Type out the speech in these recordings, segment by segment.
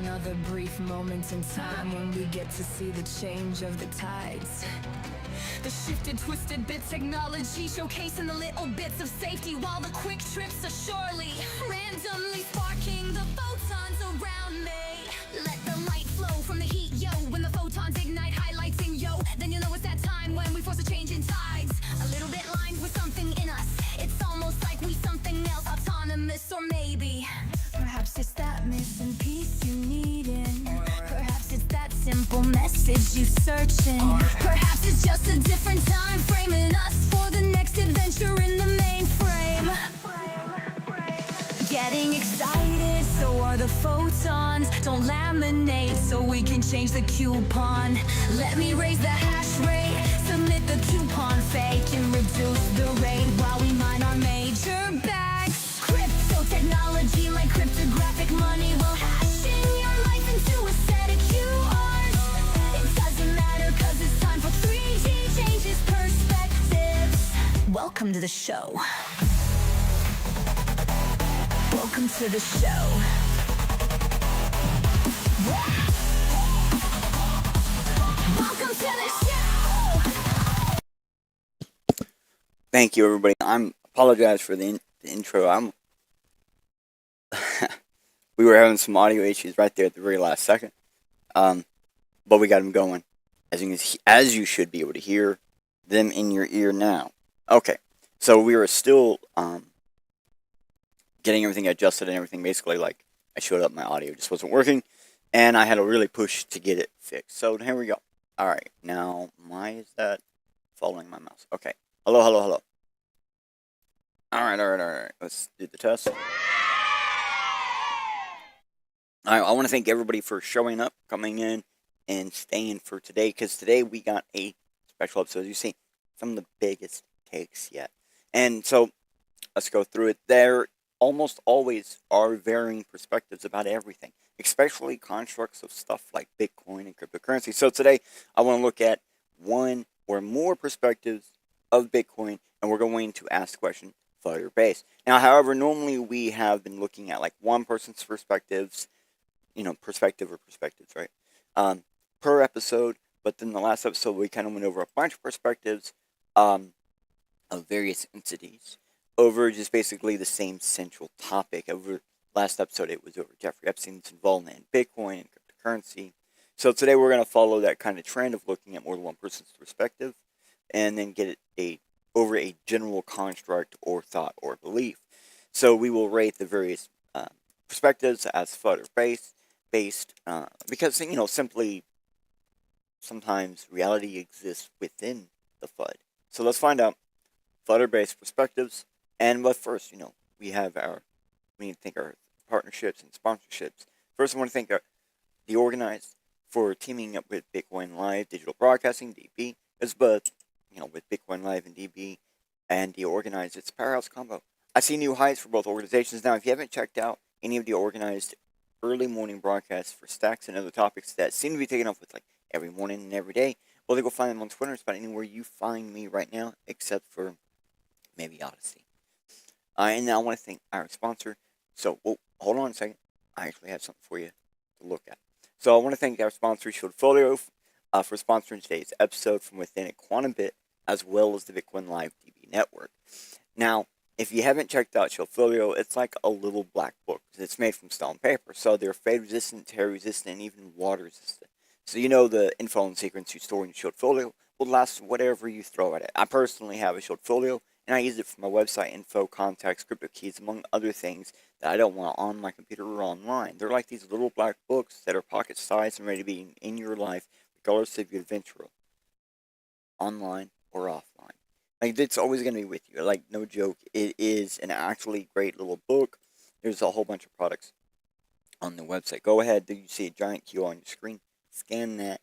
another brief moment in time when we get to see the change of the tides. The shifted, twisted bit technology showcasing the little bits of safety, while the quick trips are surely randomly sparking the photons around me. Let the light flow from the heat, yo. When the photons ignite, highlighting, yo, then you know it's that time when we force a change in tides. A little bit lined with something in us. It's almost like we something else, autonomous, or maybe perhaps it's that missing piece you needin'. Perhaps it's that simple message you searching. Perhaps it's just a different time framing us for the next adventure in the mainframe. Getting excited, so are the photons. Don't laminate so we can change the coupon. Let me raise the hash rate, submit the coupon fake, and reduce the rate while we mine our major bags. Crypto technology like cryptographic money will hash in your life into a set of QRs. It doesn't matter cause it's time for 3D changes perspectives. Welcome to the show. Welcome to the show. Welcome to the show. Thank you, everybody. I apologize for the intro. We were having some audio issues right there at the very last second, but we got them going. As you should be able to hear them in your ear now. Okay, so we were still getting everything adjusted and everything. Basically, like I showed up, my audio just wasn't working, and I had to really push to get it fixed. So here we go. All right, now why is that following my mouse? Okay, hello. All right. Let's do the test. I want to thank everybody for showing up, coming in, and staying for today, because today we got a special episode. As you see, some of the biggest takes yet. And so, let's go through it. There almost always are varying perspectives about everything, especially constructs of stuff like Bitcoin and cryptocurrency. So today, I want to look at one or more perspectives of Bitcoin, and we're going to ask the question, FUD or base. Now, however, normally we have been looking at like one person's perspectives, perspectives, right? Per episode, but then the last episode we kind of went over a bunch of perspectives of various entities over just basically the same central topic. Over last episode, it was over Jeffrey Epstein's involvement in Bitcoin and cryptocurrency. So today we're going to follow that kind of trend of looking at more than one person's perspective, and then get it over a general construct or thought or belief. So we will rate the various perspectives as FUD or based, because simply sometimes reality exists within the FUD. So let's find out FUD or based perspectives. But first, we need to thank our partnerships and sponsorships. First, I want to thank the Organized for teaming up with Bitcoin Live Digital Broadcasting, DB, as both, with Bitcoin Live and DB, and the Organized. It's a powerhouse combo. I see new highs for both organizations. Now, if you haven't checked out any of the Organized early morning broadcasts for stacks and other topics that seem to be taken off with like every morning and every day, well, they go find them on Twitter. It's about anywhere you find me right now, except for maybe Odyssey. And now I want to thank our sponsor. So, hold on a second. I actually have something for you to look at. So, I want to thank our sponsor, Shieldfolio, for sponsoring today's episode from within a quantum bit, as well as the Bitcoin Live DB network. Now, if you haven't checked out Shieldfolio, it's like a little black book. It's made from stone paper, so they're fade resistant, tear resistant, and even water resistant. So the info and secrets you store in your Shieldfolio will last whatever you throw at it. I personally have a Shieldfolio, and I use it for my website info, contacts, crypto keys, among other things that I don't want on my computer or online. They're like these little black books that are pocket-sized and ready to be in your life, regardless if you adventure online or offline. Like, it's always going to be with you. Like, no joke, it is an actually great little book. There's a whole bunch of products on the website. Go ahead, you see a giant QR on your screen, scan that.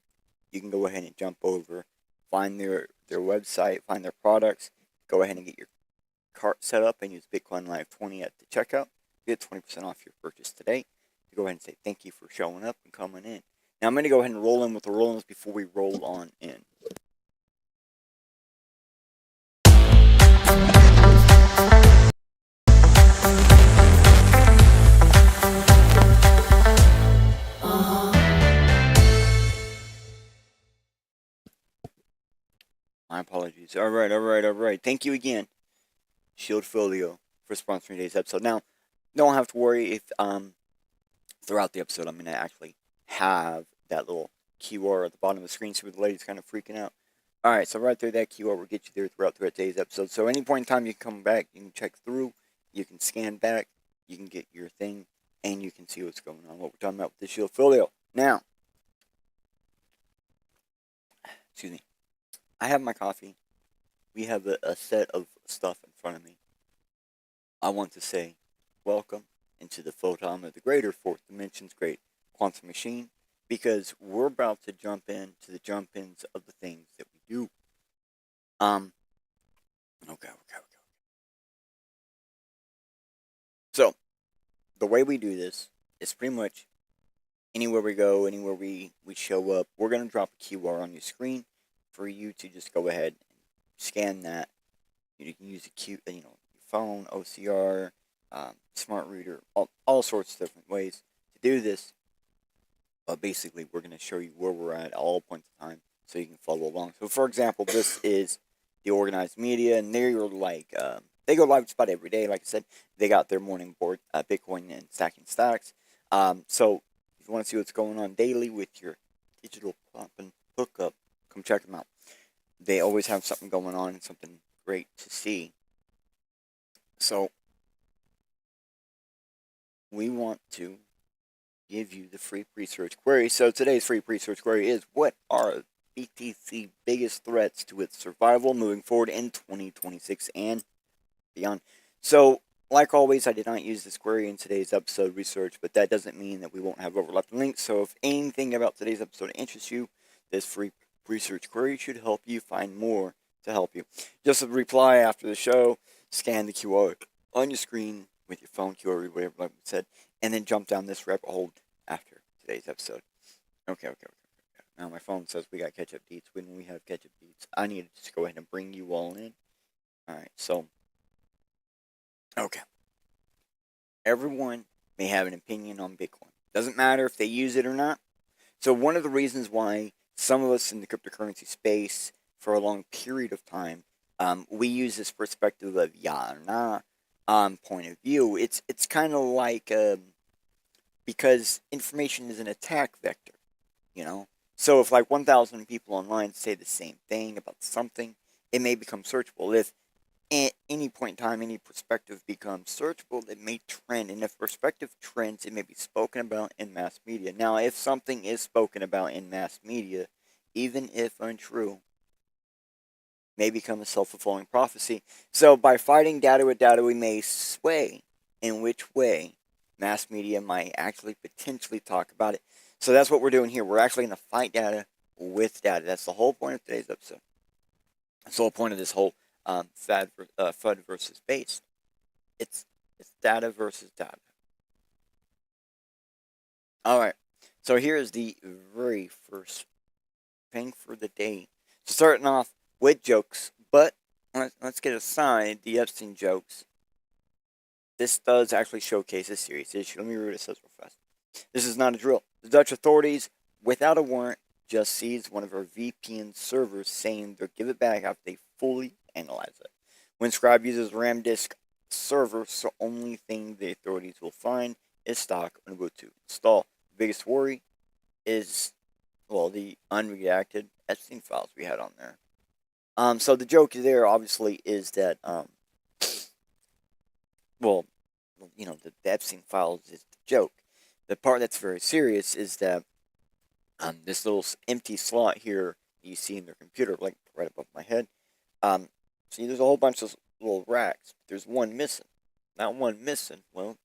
You can go ahead and jump over, find their website, find their products. Go ahead and get your cart set up and use Bitcoin Live 20 at the checkout. Get 20% off your purchase today. You go ahead and say thank you for showing up and coming in. Now I'm going to go ahead and roll in with the roll-ins before we roll on in. My apologies. Alright. Thank you again, Shield Folio, for sponsoring today's episode. Now, don't have to worry if throughout the episode I'm gonna actually have that little QR at the bottom of the screen so the lady's kind of freaking out. Alright, so right there, that QR will get you there throughout today's episode. So any point in time you can come back, you can check through, you can scan back, you can get your thing, and you can see what's going on, what we're talking about with the Shield Folio. Now, excuse me, I have my coffee. We have a set of stuff in front of me. I want to say, welcome into the photon of the greater fourth dimension's great quantum machine, because we're about to jump into the jump-ins of the things that we do. Okay. So, the way we do this is pretty much anywhere we go, anywhere we show up, we're going to drop a QR on your screen for you to just go ahead and scan that. You can use your phone, OCR, smart reader, all sorts of different ways to do this. But basically, we're going to show you where we're at all points of time so you can follow along. So, for example, this is the organized media, and they're like, they go live just about every day. Like I said, they got their morning board, Bitcoin and stacking stocks. So, if you want to see what's going on daily with your digital pump and hookup, come check them out. They always have something going on and something great to see. So, we want to give you the free pre-search query. So today's free pre-search query is, what are BTC's biggest threats to its survival moving forward in 2026 and beyond? So, like always, I did not use this query in today's episode research, but that doesn't mean that we won't have overlapping links. So if anything about today's episode interests you, this free research query should help you find more to help you. Just a reply after the show, scan the QR on your screen with your phone, QR, whatever like I said, and then jump down this rabbit hole after today's episode. Okay. Now my phone says we got catch-up deets. When we have catch-up deets, I need to just go ahead and bring you all in. Alright, so, okay. Everyone may have an opinion on Bitcoin. Doesn't matter if they use it or not. So one of the reasons why some of us in the cryptocurrency space for a long period of time, we use this perspective of yeah or nah point of view. It's kind of like because information is an attack vector, you know. So if like 1,000 people online say the same thing about something, it may become searchable. If at any point in time any perspective becomes searchable, it may trend, and if perspective trends, it may be spoken about in mass media. Now, if something is spoken about in mass media, even if untrue, may become a self-fulfilling prophecy. So by fighting data with data, we may sway in which way mass media might actually potentially talk about it. So that's what we're doing here. We're actually going to fight data with data. That's the whole point of today's episode. That's the whole point of this whole FUD versus base. It's data versus data. Alright, so here is the very first thing for the day. So starting off with jokes, but let's get aside the Epstein jokes. This does actually showcase a serious issue. Let me read what it says real fast. This is not a drill. The Dutch authorities, without a warrant, just seized one of our VPN servers, saying they'll give it back after they fully analyze it. When Scribe uses RAM disk server, so only thing the authorities will find is stock on Ubuntu install. The biggest worry is, well, the unredacted Epstein files we had on there. So the joke there obviously is that, well, you know, the Epstein files is the joke. The part that's very serious is that this little empty slot here you see in their computer, like right above my head. See, there's a whole bunch of little racks. But there's one missing. That one missing, well,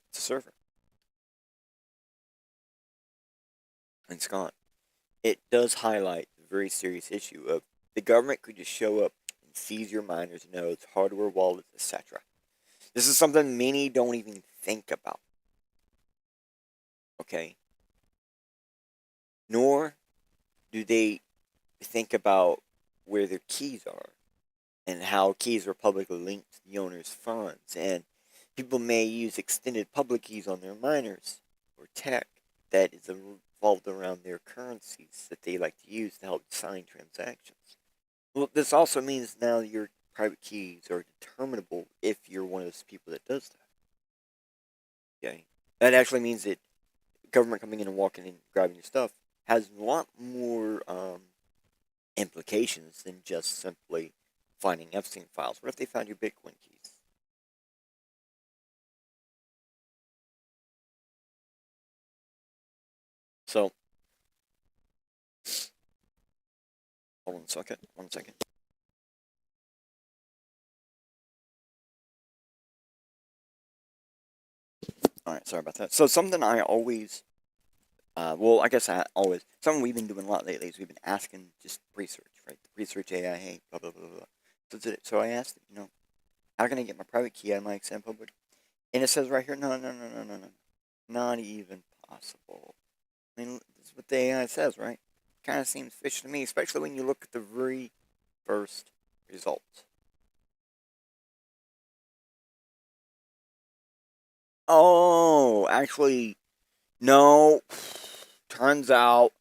it's a server. And it's gone. It does highlight the very serious issue of the government could just show up and seize your miners' nodes, hardware wallets, etc. This is something many don't even think about. Okay? Nor do they think about where their keys are and how keys are publicly linked to the owner's funds. And people may use extended public keys on their miners or tech that is a revolved around their currencies that they like to use to help sign transactions. Well, this also means now your private keys are determinable if you're one of those people that does that. Okay, that actually means that government coming in and walking in and grabbing your stuff has a lot more implications than just simply finding Epstein files. What if they found your Bitcoin keys? So, hold on a second. 1 second. Alright, sorry about that. So, something I always, I guess something we've been doing a lot lately is we've been asking just research, right? Research AI, hey, blah, blah, blah, blah. So I asked it, how can I get my private key out of my exam public? And it says right here, no, no, no, no, no, no. Not even possible. I mean, this is what the AI says, right? Kind of seems fishy to me, especially when you look at the very first results. Oh, actually, no. Turns out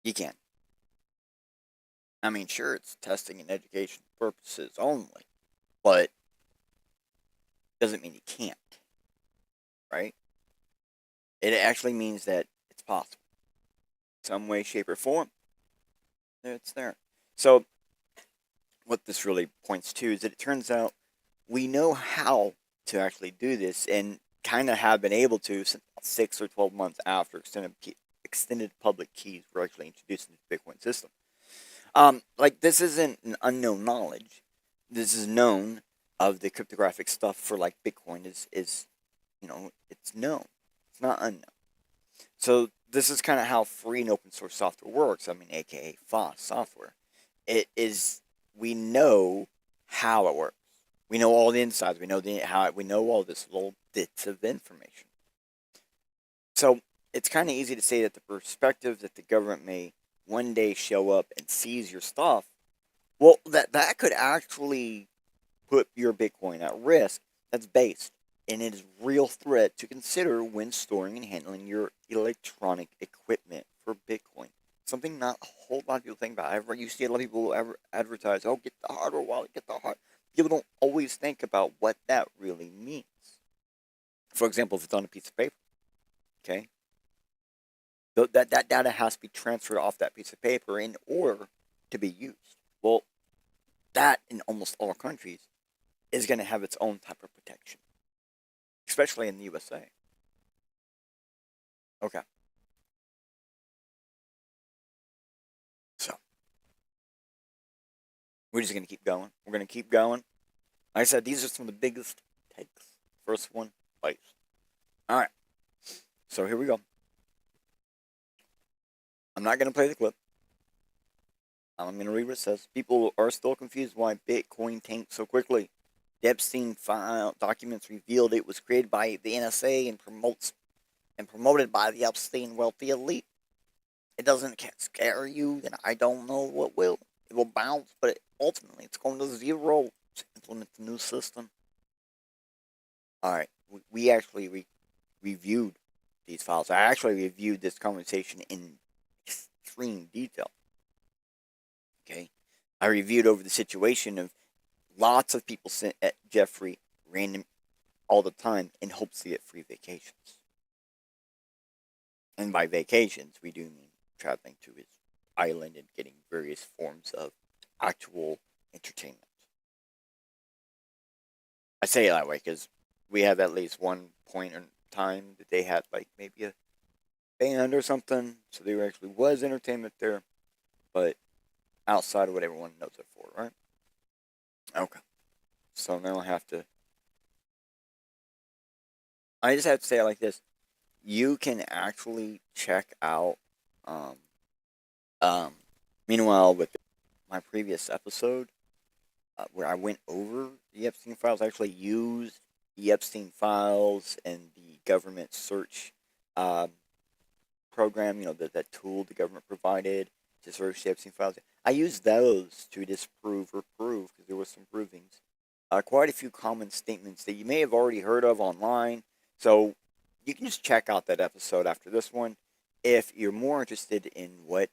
you can't. I mean, sure, it's testing and education purposes only, but doesn't mean you can't, right? It actually means that it's possible. Some way, shape, or form, it's there. So, what this really points to is that it turns out we know how to actually do this and kind of have been able to since 6 or 12 months after extended public keys were actually introduced into the Bitcoin system. Like, this isn't an unknown knowledge. This is known of the cryptographic stuff for, like, Bitcoin is it's known. It's not unknown. So this is kind of how free and open source software works. I mean, aka FOSS software. We know how it works. We know all the insides. We know all this little bits of information. So it's kind of easy to say that the perspective that the government may one day show up and seize your stuff, well, that could actually put your Bitcoin at risk. That's based, and it is a real threat to consider when storing and handling your electronic equipment for Bitcoin. Something not a whole lot of people think about. You see a lot of people advertise, "Oh, get the hardware wallet, get the hard." People don't always think about what that really means. For example, if it's on a piece of paper, okay, that data has to be transferred off that piece of paper in order to be used. Well, that in almost all countries is going to have its own type of protection, especially in the USA. Okay. So, we're just going to keep going. We're going to keep going. Like I said, these are some of the biggest takes. First one, bites. All right. So, here we go. I'm not going to play the clip. I'm going to read what it says. People are still confused why Bitcoin tanked so quickly. The Epstein file documents revealed it was created by the NSA and promoted by the Epstein wealthy elite. It doesn't scare you, then I don't know what will. It will bounce, but ultimately it's going to zero to implement the new system. Alright, we actually reviewed these files. I actually reviewed this conversation in extreme detail. Okay? I reviewed over the situation of lots of people sent at Jeffrey random all the time in hopes to get free vacations. And by vacations, we do mean traveling to his island and getting various forms of actual entertainment. I say it that way because we have at least one point in time that they had like maybe a band or something, so there actually was entertainment there, but outside of what everyone knows it for, right? Okay. So now I just have to say it like this. You can actually check out, um, meanwhile, with my previous episode, where I went over the Epstein files, I actually used the Epstein files and the government search program, that tool the government provided to search the Epstein files. I used those to disprove or prove, because there was some provings, quite a few common statements that you may have already heard of online. So you can just check out that episode after this one if you're more interested in what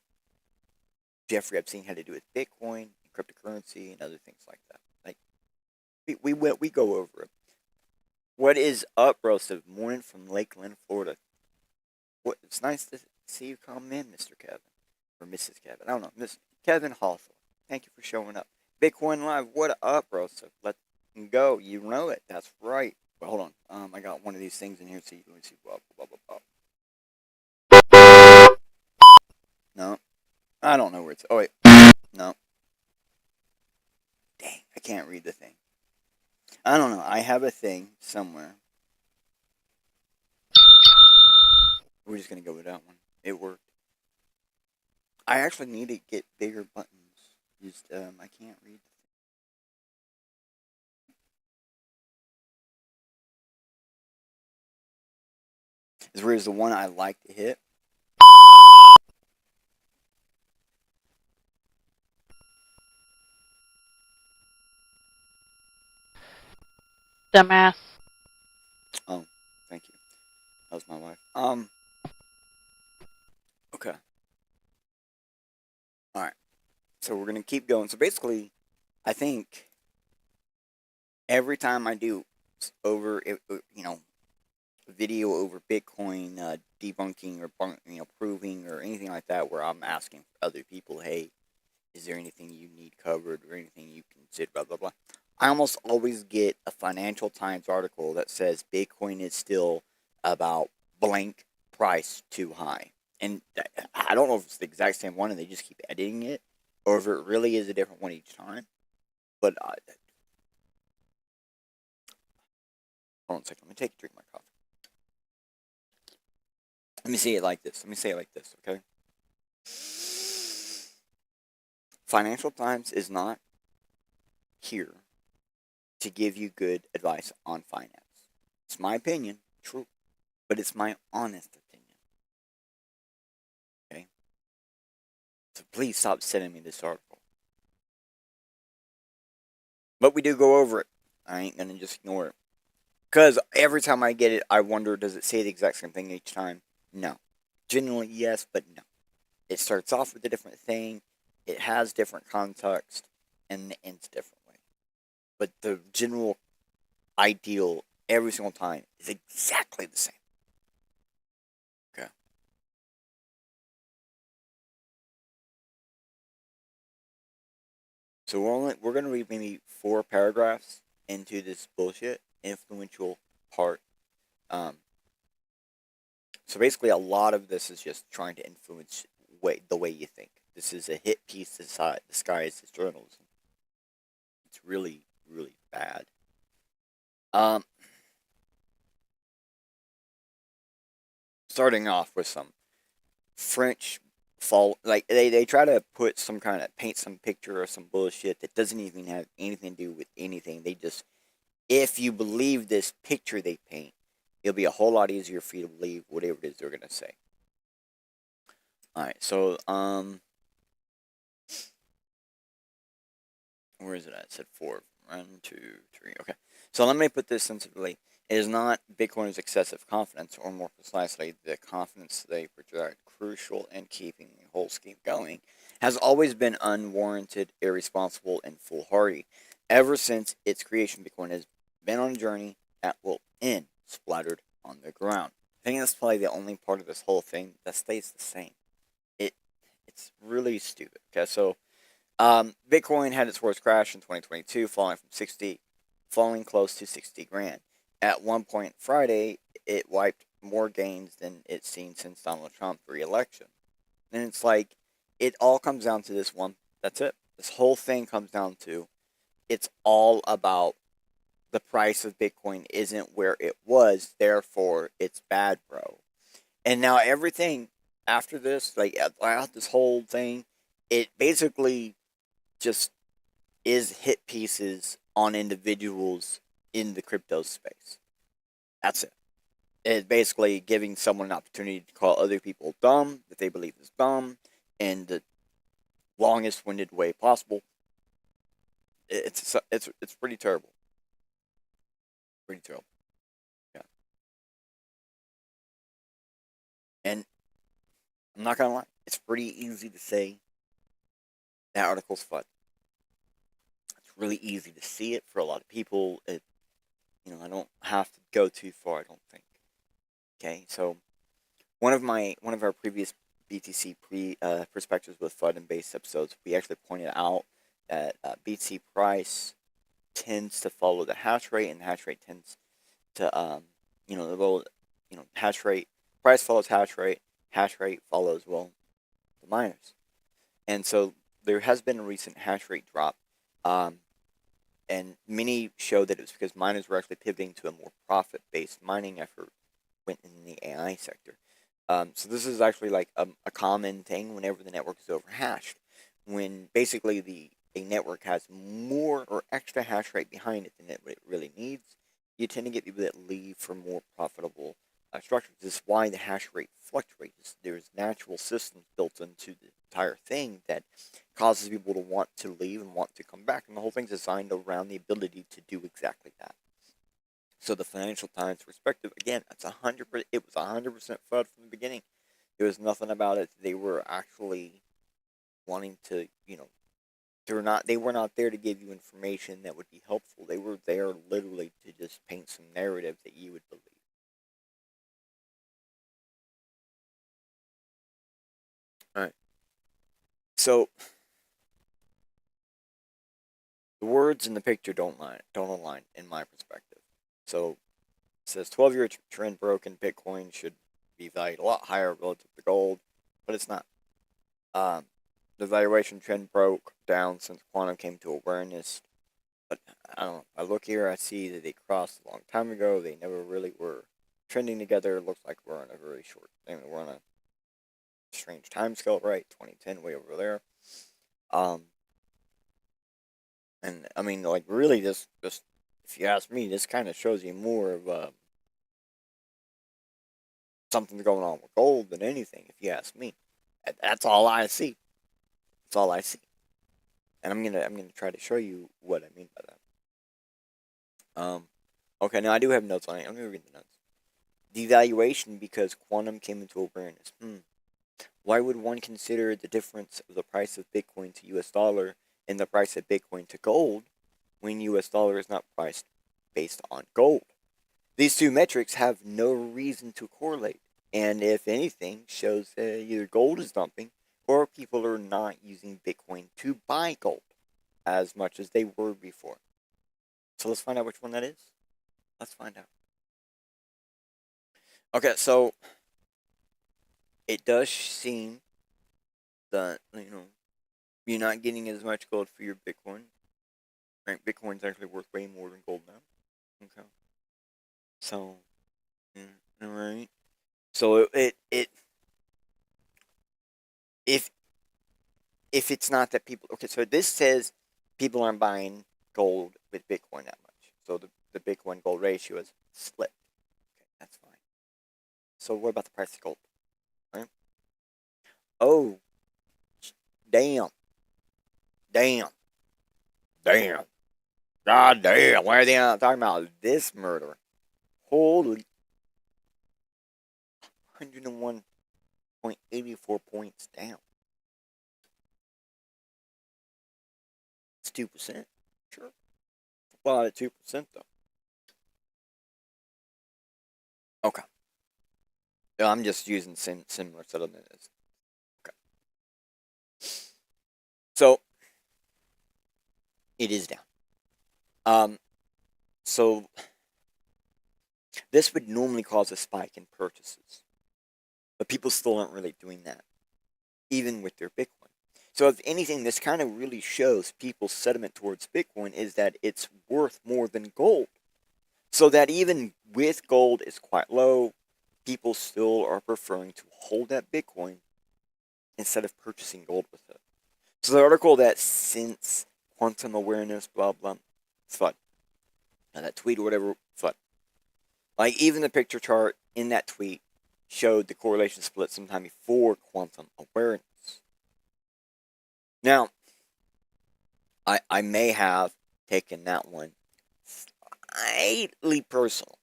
Jeffrey Epstein had to do with Bitcoin and cryptocurrency and other things like that. Like we go over it. What is up, Roasted? Morning from Lakeland, Florida. What? It's nice to see you come in, Mr. Kevin or Mrs. Kevin. I don't know, Miss Kevin Hawthorne. Thank you for showing up. Bitcoin Live. What up, Roasted? Let's go. You know it. That's right. But hold on. I got one of these things in here. So let me see. Blah, blah, blah, blah. No, I don't know where it's. Oh wait, no. Dang, I can't read the thing. I don't know. I have a thing somewhere. We're just gonna go with that one. It worked. I actually need to get bigger buttons. Just I can't read. As weird as the one I like to hit. Dumbass. Oh, thank you. That was my wife. Okay. Alright. So we're gonna keep going. So basically, I think every time I do over, video over Bitcoin debunking or proving or anything like that, where I'm asking other people, hey, is there anything you need covered or anything you consider, blah blah blah. I almost always get a Financial Times article that says Bitcoin is still about blank price too high. And I don't know if it's the exact same one and they just keep editing it, or if it really is a different one each time. But hold on a second. Let me take a drink of my coffee. Let me say it like this. Okay? Financial Times is not here to give you good advice on finance. It's my opinion, true, but it's my honest opinion. Okay? So please stop sending me this article. But we do go over it. I ain't gonna just ignore it. Because every time I get it, I wonder, does it say the exact same thing each time? No. Generally, yes, but no. It starts off with a different thing, it has different context, and it ends differently. But the general ideal every single time is exactly the same. Okay. So we're gonna read maybe 4 paragraphs into this bullshit influential part. So basically, a lot of this is just trying to influence the way you think. This is a hit piece disguised as journalism. It's really, really bad. Starting off with some French like they try to put some kind of paint some picture or some bullshit that doesn't even have anything to do with anything. They just, if you believe this picture they paint, it'll be a whole lot easier for you to believe whatever it is they're gonna say. Alright, so where is it at? It said 4. 1, 2, 3. Okay. So let me put this sensibly. It is not Bitcoin's excessive confidence, or more precisely, the confidence they project, crucial in keeping the whole scheme going, has always been unwarranted, irresponsible, and foolhardy. Ever since its creation, Bitcoin has been on a journey that will end splattered on the ground. I think that's probably the only part of this whole thing that stays the same. It's really stupid. Okay, so Bitcoin had its worst crash in 2022, falling close to 60 grand. At one point Friday, it wiped more gains than it's seen since Donald Trump's re-election. And it's like, it all comes down to this one. That's it. This whole thing comes down to, it's all about the price of Bitcoin isn't where it was, therefore it's bad, bro. And now everything after this, like throughout this whole thing, it basically just is hit pieces on individuals in the crypto space. That's it. It's basically giving someone an opportunity to call other people dumb that they believe is dumb in the longest winded way possible. It's pretty terrible. Pretty terrible. Yeah. I'm not gonna lie, it's pretty easy to say that article's FUD. It's really easy to see it for a lot of people. I don't have to go too far, I don't think. Okay, so one of our previous BTC perspectives with FUD and base episodes, we actually pointed out that BTC price tends to follow the hash rate, and the hash rate tends to the little hash rate price follows hash rate follows the miners, and so there has been a recent hash rate drop, um, and many show that it was because miners were actually pivoting to a more profit based mining effort went in the AI sector. So this is actually like a common thing whenever the network is overhashed, when basically a network has more or extra hash rate behind it than it really needs. You tend to get people that leave for more profitable structures. This is why the hash rate fluctuates. There's natural systems built into the entire thing that causes people to want to leave and want to come back, and the whole thing's designed around the ability to do exactly that. So the Financial Times perspective, again, it's 100%. It was 100% FUD from the beginning. There was nothing about it. They were actually wanting to, they were not there to give you information that would be helpful. They were there literally to just paint some narrative that you would believe. All right. So the words in the picture don't align in my perspective. So it says 12-year trend broken. Bitcoin should be valued a lot higher relative to gold, but it's not. The valuation trend broke down since quantum came to awareness. But I don't know. I look here, I see that they crossed a long time ago. They never really were trending together. It looks like we're on a very short. We're on a strange time scale, right? 2010, way over there. And I mean, like, really, this if you ask me, this kind of shows you more of something going on with gold than anything. If you ask me, that's all I see. That's all I see. And I'm gonna try to show you what I mean by that. Okay, now I do have notes on it. I'm gonna read the notes. Devaluation because quantum came into awareness. Why would one consider the difference of the price of Bitcoin to US dollar and the price of Bitcoin to gold when US dollar is not priced based on gold? These two metrics have no reason to correlate, and if anything, shows that either gold is dumping or people are not using Bitcoin to buy gold as much as they were before. So let's find out which one that is. Let's find out. Okay, so it does seem that you're not getting as much gold for your Bitcoin. Right? Bitcoin's actually worth way more than gold now. Okay. So, all right. So it if it's not that people, okay, so this says people aren't buying gold with Bitcoin that much. So the Bitcoin gold ratio is split. Okay, that's fine. So what about the price of gold? Right? Oh, damn. Damn. Damn. God damn. Why are they not talking about this murder? Holy 101.84 points down. It's 2%. Sure. A lot at 2% though. Okay. No, I'm just using similar settlement as. Okay. So it is down. So this would normally cause a spike in purchases, but people still aren't really doing that, even with their Bitcoin. So if anything, this kind of really shows people's sentiment towards Bitcoin is that it's worth more than gold. So that even with gold is quite low, people still are preferring to hold that Bitcoin instead of purchasing gold with it. So the article that since quantum awareness, blah blah, it's FUD. Now that tweet or whatever, FUD. Like even the picture chart in that tweet showed the correlation split sometime before quantum awareness. Now, I may have taken that one slightly personal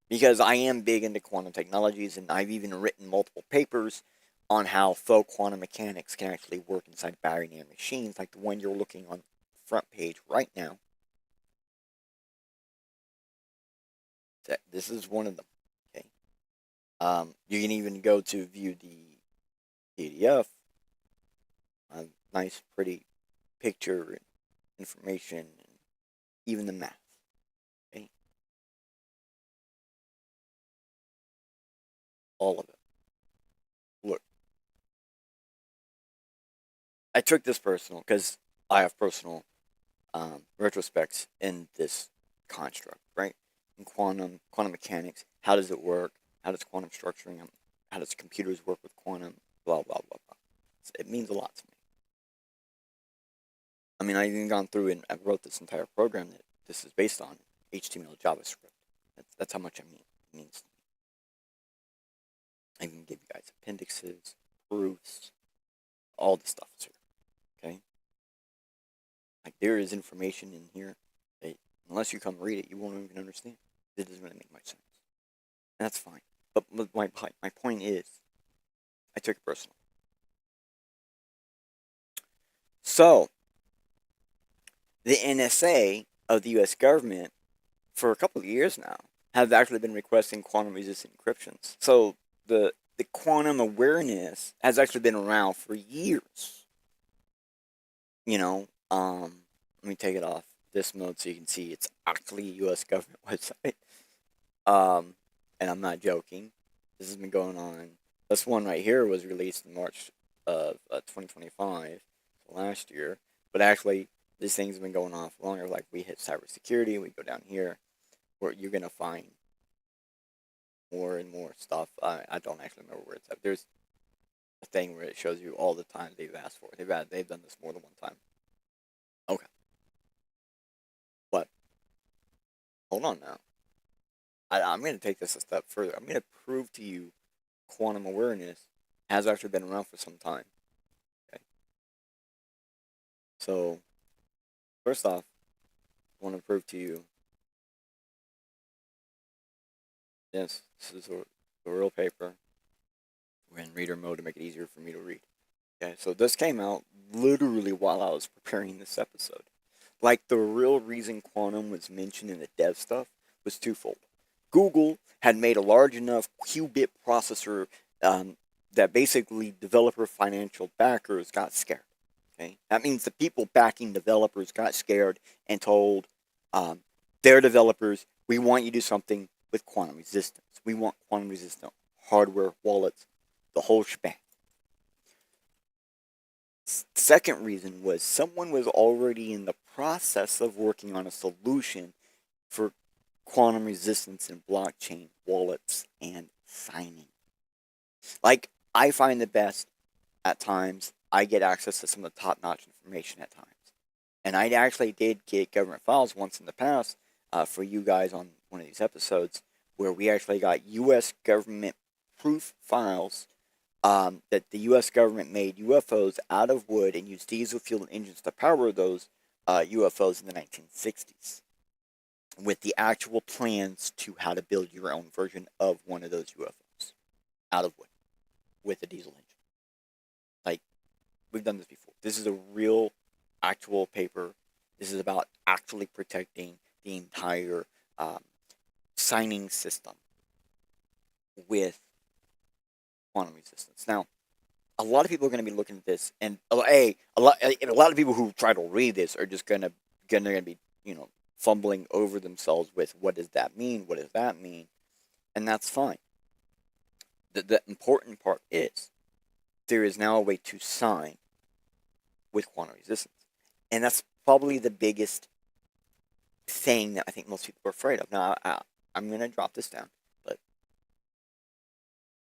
because I am big into quantum technologies and I've even written multiple papers on how faux quantum mechanics can actually work inside binary machines, like the one you're looking on the front page right now. This is one of them. Okay. You can even go to view the PDF. A nice, pretty picture and information, and even the math. Okay. All of it. Look, I took this personal because I have personal retrospects in this construct, right? In quantum mechanics, how does it work? How does quantum structuring? How does computers work with quantum? Blah blah blah blah. It means a lot to me. I mean, I even gone through and I wrote this entire program that this is based on HTML JavaScript. That's how much it means to me. I can give you guys appendixes, proofs, all the stuff is here. Okay? Like, there is information in here that, unless you come read it, you won't even understand. It doesn't really make much sense. And that's fine. But my point is, I took it personal. So, the NSA of the US government, for a couple of years now, have actually been requesting quantum-resistant encryptions. So, the quantum awareness has actually been around for years. You know, let me take it off this mode so you can see it's actually a US government website. And I'm not joking. This has been going on. This one right here was released in March of 2025, last year. But actually, these things have been going on for longer. Like, we hit cybersecurity, we go down here, where you're gonna find more and more stuff. I don't actually remember where it's at. There's a thing where it shows you all the times they've asked for it. They've done this more than one time. Okay. But hold on now. I'm going to take this a step further. I'm going to prove to you quantum awareness has actually been around for some time. Okay. So, first off, I want to prove to you, yes, this is a real paper. We're in reader mode to make it easier for me to read. Okay, so this came out literally while I was preparing this episode. Like, the real reason quantum was mentioned in the dev stuff was twofold. Google had made a large enough qubit processor that basically developer financial backers got scared. Okay, that means the people backing developers got scared and told their developers, we want you to do something with quantum resistance. We want quantum resistant hardware, wallets, the whole shebang. Second reason was someone was already in the process of working on a solution for quantum resistance in blockchain, wallets, and signing. Like, I find the best at times. I get access to some of the top-notch information at times. And I actually did get government files once in the past for you guys on one of these episodes where we actually got U.S. government proof files that the U.S. government made UFOs out of wood and used diesel-fueled engines to power those UFOs in the 1960s, with the actual plans to how to build your own version of one of those UFOs out of wood with a diesel engine. Like, we've done this before. This is a real, actual paper. This is about actually protecting the entire signing system with quantum resistance. Now, a lot of people are going to be looking at this, and a lot of people who try to read this are just going to be, fumbling over themselves with what does that mean? What does that mean? And that's fine. The important part is there is now a way to sign with quantum resistance. And that's probably the biggest thing that I think most people are afraid of. Now, I'm going to drop this down, but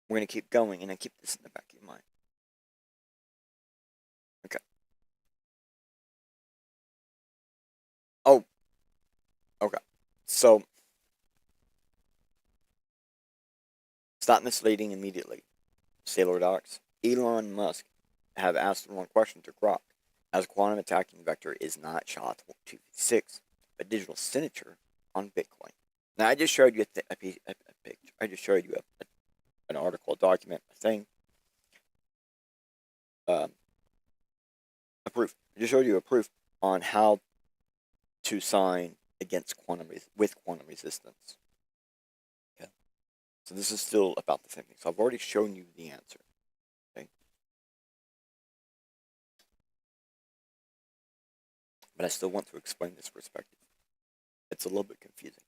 we're going to keep going, and I keep this in the back of your mind. Okay. Oh. Okay. So, stop misleading immediately. Sailor Docs. Elon Musk have asked one question to Grok. As quantum attacking vector is not SHA-256, a digital signature on Bitcoin. Now, I just showed you a picture. I just showed you an article, a document, a thing. a proof. I just showed you a proof on how to sign against with quantum resistance. Okay. So this is still about the same thing. So I've already shown you the answer. Okay. But I still want to explain this perspective. It's a little bit confusing.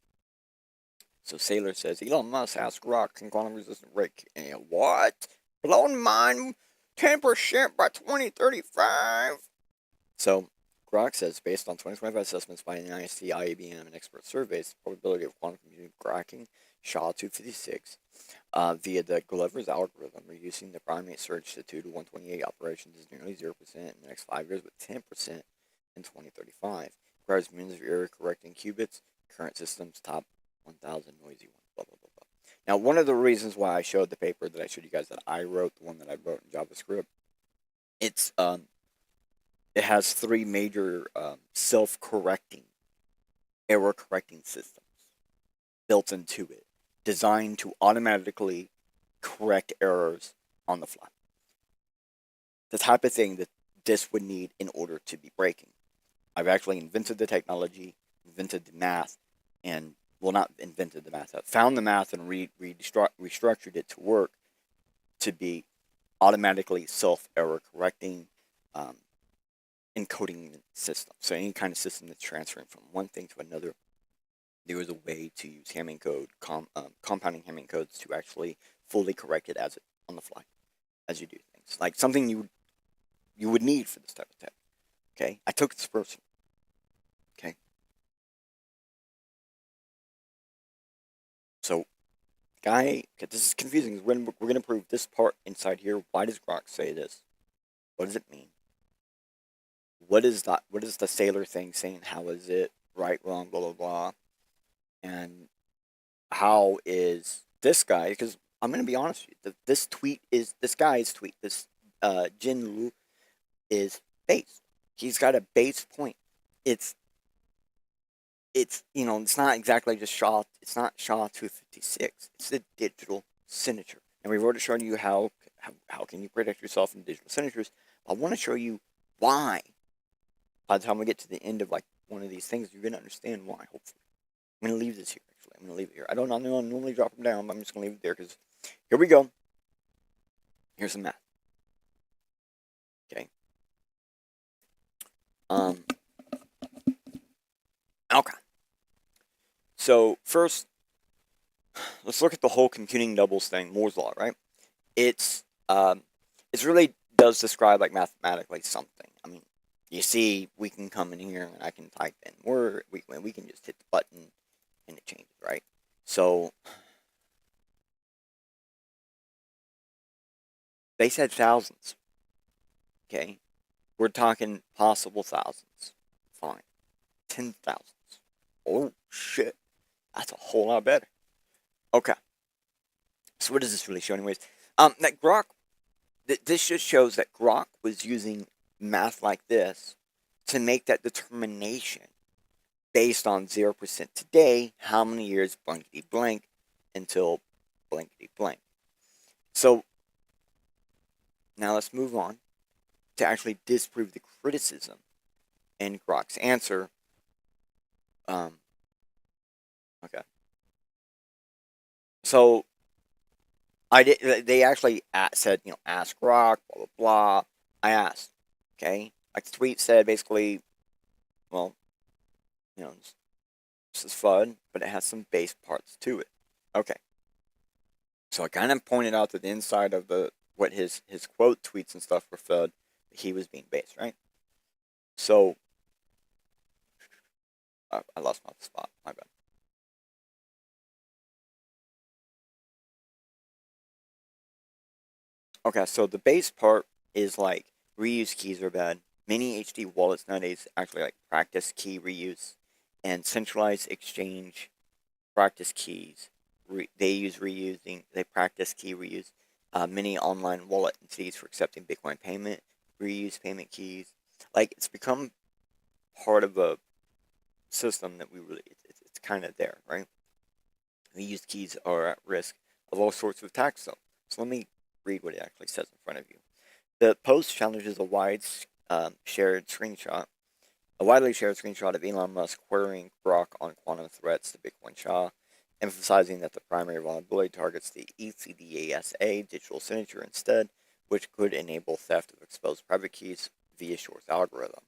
So Sailor says, Elon Musk asked Grok can quantum resistant rate. And what? Blowing mine 10% by 2035. So Grok says, based on 2025 assessments by NIST, IBM, and expert surveys, the probability of quantum computing cracking SHA-256 via the Glover's algorithm, reducing the primate search to 2 to 128 operations is nearly 0% in the next 5 years, with 10% in 2035. Requires millions of error correcting qubits. Current systems top 1,000 noisy ones. Blah blah blah blah. Now, one of the reasons why I showed the paper that I showed you guys that I wrote, the one that I wrote in JavaScript, it has 3 major self-correcting, error-correcting systems built into it, designed to automatically correct errors on the fly. The type of thing that this would need in order to be breaking. I've actually invented the technology, invented the math, and, well, not invented the math, I found the math and restructured it to work to be automatically self-error correcting encoding system. So any kind of system that's transferring from one thing to another, there is a way to use Hamming code, compounding Hamming codes to actually fully correct it as it on the fly, as you do things. Like something you would need for this type of tech. Okay, I took this person. Okay, so guy, okay, this is confusing. We're gonna prove this part inside here. Why does Grok say this? What does it mean? What is that? What is the Sailor thing saying? How is it right, wrong, blah blah blah? And how is this guy? Because I'm gonna be honest with you. This guy's tweet. This Jin Lu is base. He's got a base point. It's it's not exactly just SHA. It's not SHA-256. It's a digital signature, and we've already shown you how can you protect yourself in digital signatures. I want to show you why. By the time we get to the end of like one of these things, you're gonna understand why. Hopefully, I'm gonna leave this here. Actually, I'm gonna leave it here. I don't normally drop them down, but I'm just gonna leave it there because here we go. Here's some math. Okay. Okay. So first, let's look at the whole computing doubles thing, Moore's law, right? It's really does describe like mathematically something. I mean, you see, we can come in here and I can type in word. We can just hit the button and it changes, right? So they said thousands. Okay, we're talking possible thousands. Fine, 10,000s. Oh shit, that's a whole lot better. Okay, so what does this really show, anyways? That Grok. This just shows that Grok was using math like this to make that determination based on 0% today, how many years blankety blank until blankety blank. So now let's move on to actually disprove the criticism in Grok's answer. Okay. So they actually said, ask Grok, blah, blah, blah. I asked, okay? Like the tweet said, basically, well, this is fun, but it has some base parts to it. Okay. So I kind of pointed out that the inside of what his quote tweets and stuff were fed, he was being base, right? So, I lost my spot, my bad. Okay, so the base part is like reuse keys are bad. Many HD wallets nowadays actually like practice key reuse and centralized exchange practice keys. They use reusing. They practice key reuse. Many online wallet entities for accepting Bitcoin payment reuse payment keys. Like it's become part of a system that we really it's kind of there, right? Reused keys are at risk of all sorts of attacks, though. So let me read what it actually says in front of you. The post challenges a shared screenshot, a widely shared screenshot of Elon Musk querying Grok on quantum threats to Bitcoin SHA, emphasizing that the primary vulnerability targets the ECDASA digital signature instead, which could enable theft of exposed private keys via Shor's algorithm.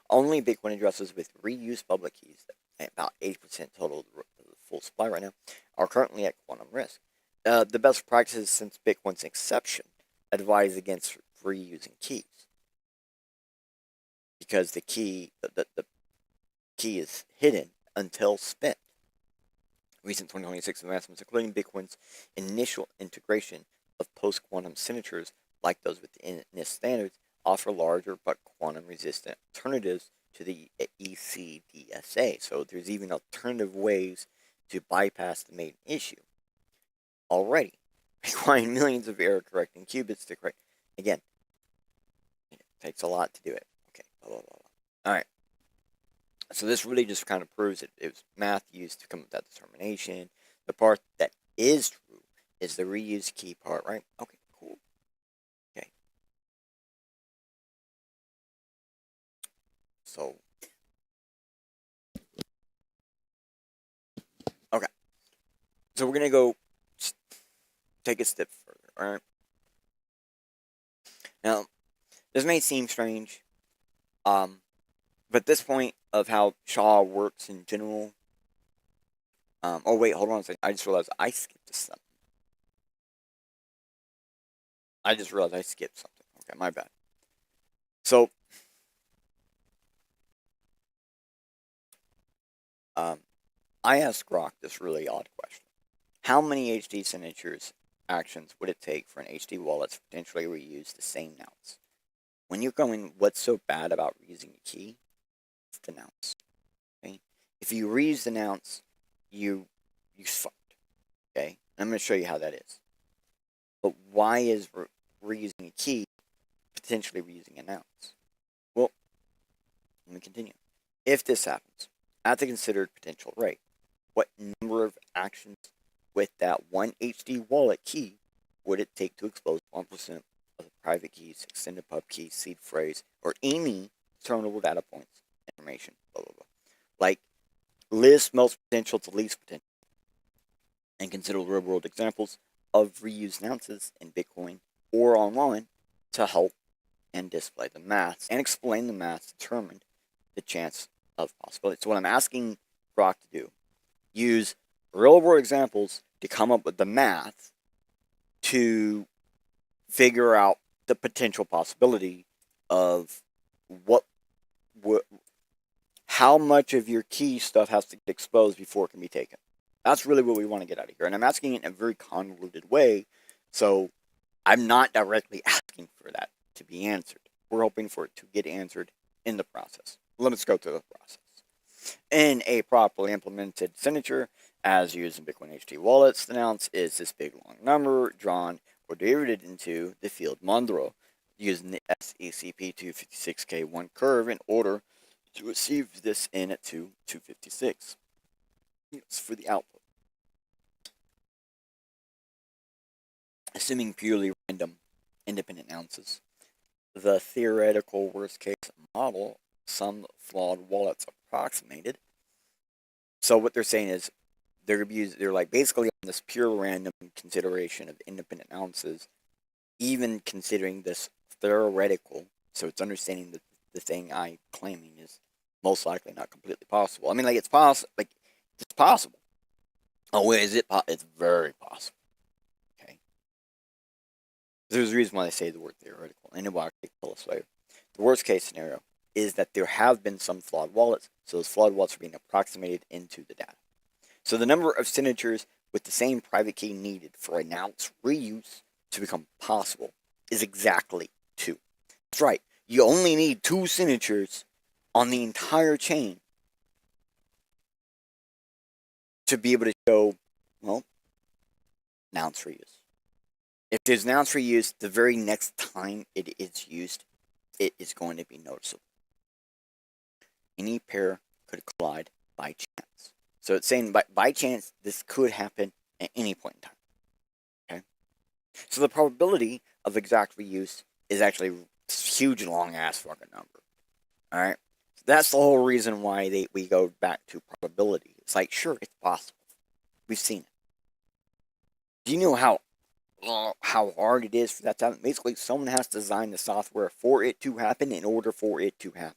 Only Bitcoin addresses with reused public keys, at about 80% total of the full supply right now, are currently at quantum risk. The best practices since Bitcoin's inception advise against reusing keys, because the key is hidden until spent. Recent 2026 advancements, including Bitcoin's initial integration of post-quantum signatures like those with NIST standards, offer larger but quantum-resistant alternatives to the ECDSA. So there's even alternative ways to bypass the main issue already, requiring millions of error-correcting qubits to correct. Again, it takes a lot to do it. Okay, blah, blah, blah, blah. All right. So this really just kind of proves it was math used to come up with that determination. The part that is true is the reused key part, right? Okay, cool. Okay. So, okay. So we're going to go take a step further, all right? Now, this may seem strange, but this point of how SHA works in general. Oh wait, hold on a second. I just realized I skipped something. Okay, my bad. So, I asked Grok this really odd question: how many HD signatures actions would it take for an HD wallet to potentially reuse the same nonce? When you're going, what's so bad about reusing a key? It's the nonce. Okay, if you reuse the nonce, you fucked. Okay, I'm going to show you how that is. But why is reusing a key potentially reusing a nonce? Well, let me continue. If this happens, at the considered potential rate, what number of actions with that one HD wallet key would it take to expose 1% of the private keys, extended pub key, seed phrase, or any terminable data points, information, blah, blah, blah. Like, list most potential to least potential, and consider real-world examples of reused nonces in Bitcoin or online to help and display the math and explain the math determined the chance of possibility. So what I'm asking Grok to do, use real-world examples to come up with the math to figure out the potential possibility of how much of your key stuff has to get exposed before it can be taken. That's really what we want to get out of here. And I'm asking it in a very convoluted way, so I'm not directly asking for that to be answered. We're hoping for it to get answered in the process. Let's go through the process. In a properly implemented signature, as used in Bitcoin HT wallets, the nonce is this big long number drawn or derivated into the field Monroe using the SECP256K1 curve in order to receive this in at 256. It's for the output. Assuming purely random independent nonces, the theoretical worst case model, some flawed wallets approximated. So what they're saying is they're like basically on this pure random consideration of independent nonces, even considering this theoretical. So it's understanding that the thing I'm claiming is most likely not completely possible. I mean, like it's possible. Like it's possible. Oh, wait, is it? It's very possible. Okay. There's a reason why they say the word theoretical, and it will actually tell us later. The worst case scenario is that there have been some flawed wallets, so those flawed wallets are being approximated into the data. So the number of signatures with the same private key needed for a nonce reuse to become possible is exactly 2. That's right. You only need 2 signatures on the entire chain to be able to show, well, nonce reuse. If there's nonce reuse, the very next time it is used, it is going to be noticeable. Any pair could collide by chance. So it's saying by chance, this could happen at any point in time. Okay? So the probability of exact reuse is actually a huge, long ass fucking number. All right, so that's the whole reason why we go back to probability. It's like, sure, it's possible. We've seen it. Do you know how hard it is for that to happen? Basically, someone has to design the software for it to happen in order for it to happen.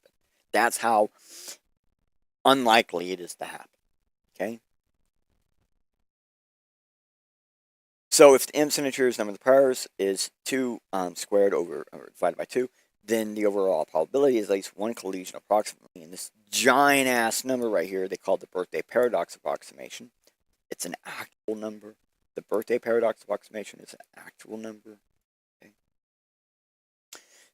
That's how unlikely it is to happen. Okay. So if the M signatures number of the pairs is 2 squared over or divided by 2, then the overall probability is at least one collision approximately. And this giant ass number right here, they call it the birthday paradox approximation. It's an actual number. The birthday paradox approximation is an actual number. Okay.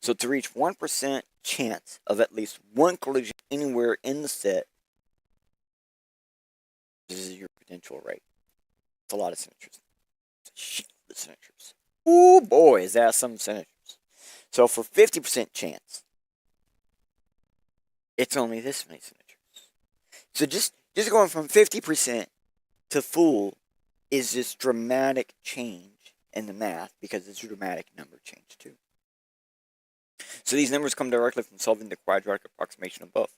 So to reach 1% chance of at least one collision anywhere in the set, this is your potential rate. It's a lot of signatures. It's a shit of signatures. Ooh boy, is that some signatures. So for 50% chance, it's only this many signatures. So just going from 50% to full is this dramatic change in the math, because it's a dramatic number change too. So these numbers come directly from solving the quadratic approximation above.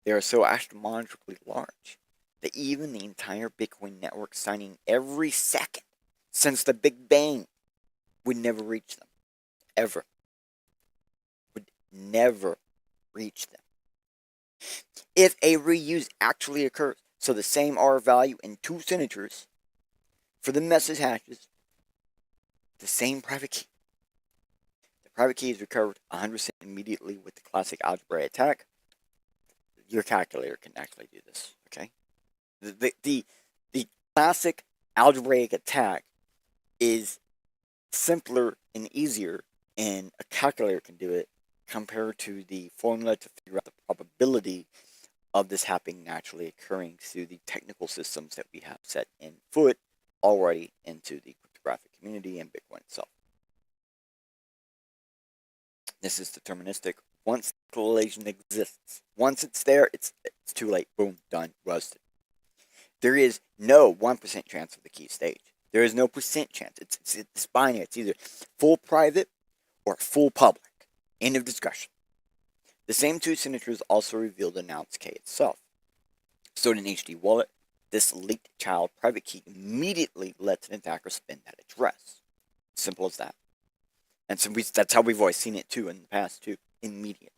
They are so astronomically large that even the entire Bitcoin network signing every second since the Big Bang would never reach them. Ever. Would never reach them. If a reuse actually occurs, so the same R value in 2 signatures for the message hashes, the same private key. The private key is recovered 100% immediately with the classic algebraic attack. Your calculator can actually do this, okay? The classic algebraic attack is simpler and easier, and a calculator can do it, compared to the formula to figure out the probability of this happening naturally occurring through the technical systems that we have set in foot already into the cryptographic community and Bitcoin itself. This is deterministic. Once the correlation exists, once it's there, it's too late. Boom, done, roasted. There is no 1% chance of the key stage. There is no percent chance. It's binary. It's either full private or full public. End of discussion. The same 2 signatures also reveal the announced key itself. Stored in HD wallet, this leaked child private key immediately lets an attacker spin that address. Simple as that. And so that's how we've always seen it too in the past too. Immediate.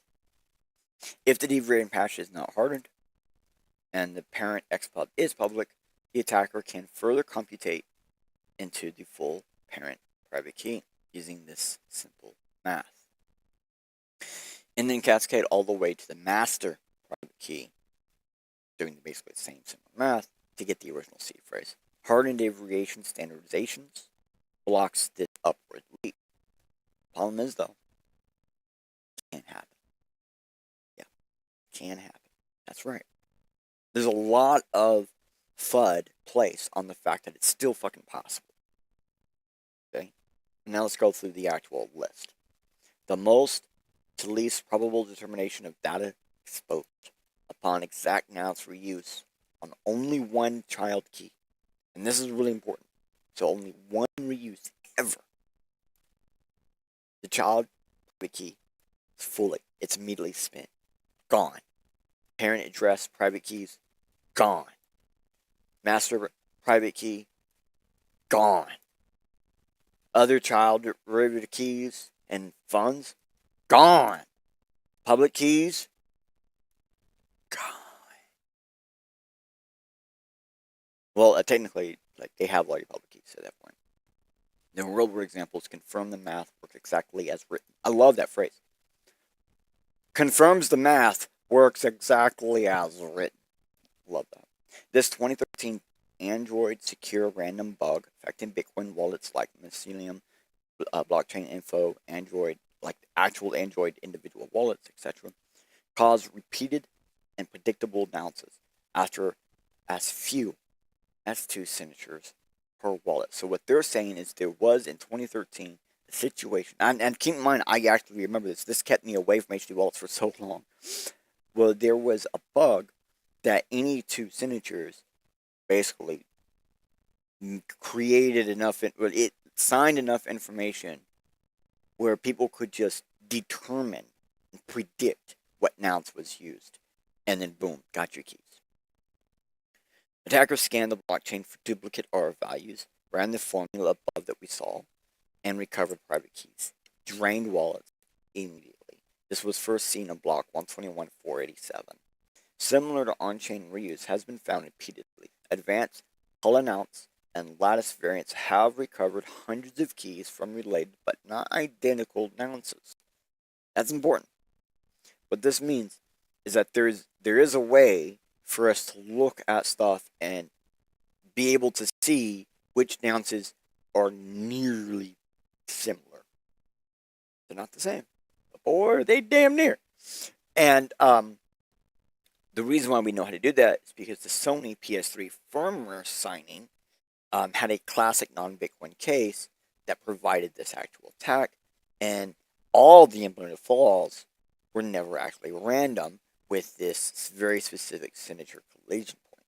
If the deviating hash is not hardened, and the parent xpub is public, the attacker can further computate into the full parent private key using this simple math. And then cascade all the way to the master private key, doing basically the same simple math to get the original seed phrase. Hardened abbreviation standardizations blocks this upward leap. Problem is though, it can't happen. Yeah, can happen. That's right. There's a lot of FUD placed on the fact that it's still fucking possible. Okay? Now let's go through the actual list. The most to least probable determination of data exposed upon exact nouns for use on only one child key. And this is really important. So only one reuse ever. The child private key is fully, it's immediately spent. Gone. Parent address private keys, gone. Master private key, gone. Other child derivative keys and funds, gone. Public keys, gone. Well, technically, like, they have all your public keys at that point. The real world examples confirm the math works exactly as written. I love that phrase. Confirms the math works exactly as written. Love that. This 2013 Android secure random bug affecting Bitcoin wallets like Mycelium, blockchain info, Android, like actual Android individual wallets, etc., caused repeated and predictable bounces after as few as 2 signatures per wallet. So what they're saying is there was in 2013 a situation, and keep in mind, I actually remember this. This kept me away from HD wallets for so long. Well, there was a bug that any 2 signatures basically created enough, it signed enough information where people could just determine and predict what nonce was used, and then boom, got your keys. Attackers scanned the blockchain for duplicate R values, ran the formula above that we saw, and recovered private keys, drained wallets immediately. This was first seen on block 121.487. Similar to on-chain reuse has been found repeatedly. Advanced unannounced and lattice variants have recovered hundreds of keys from related but not identical nonces. That's important. What this means is that there is a way for us to look at stuff and be able to see which nonces are nearly similar. They're not the same, or they damn near. And the reason why we know how to do that is because the Sony PS3 firmware signing had a classic non-Bitcoin case that provided this actual attack, and all the implemented flaws were never actually random with this very specific signature collision point.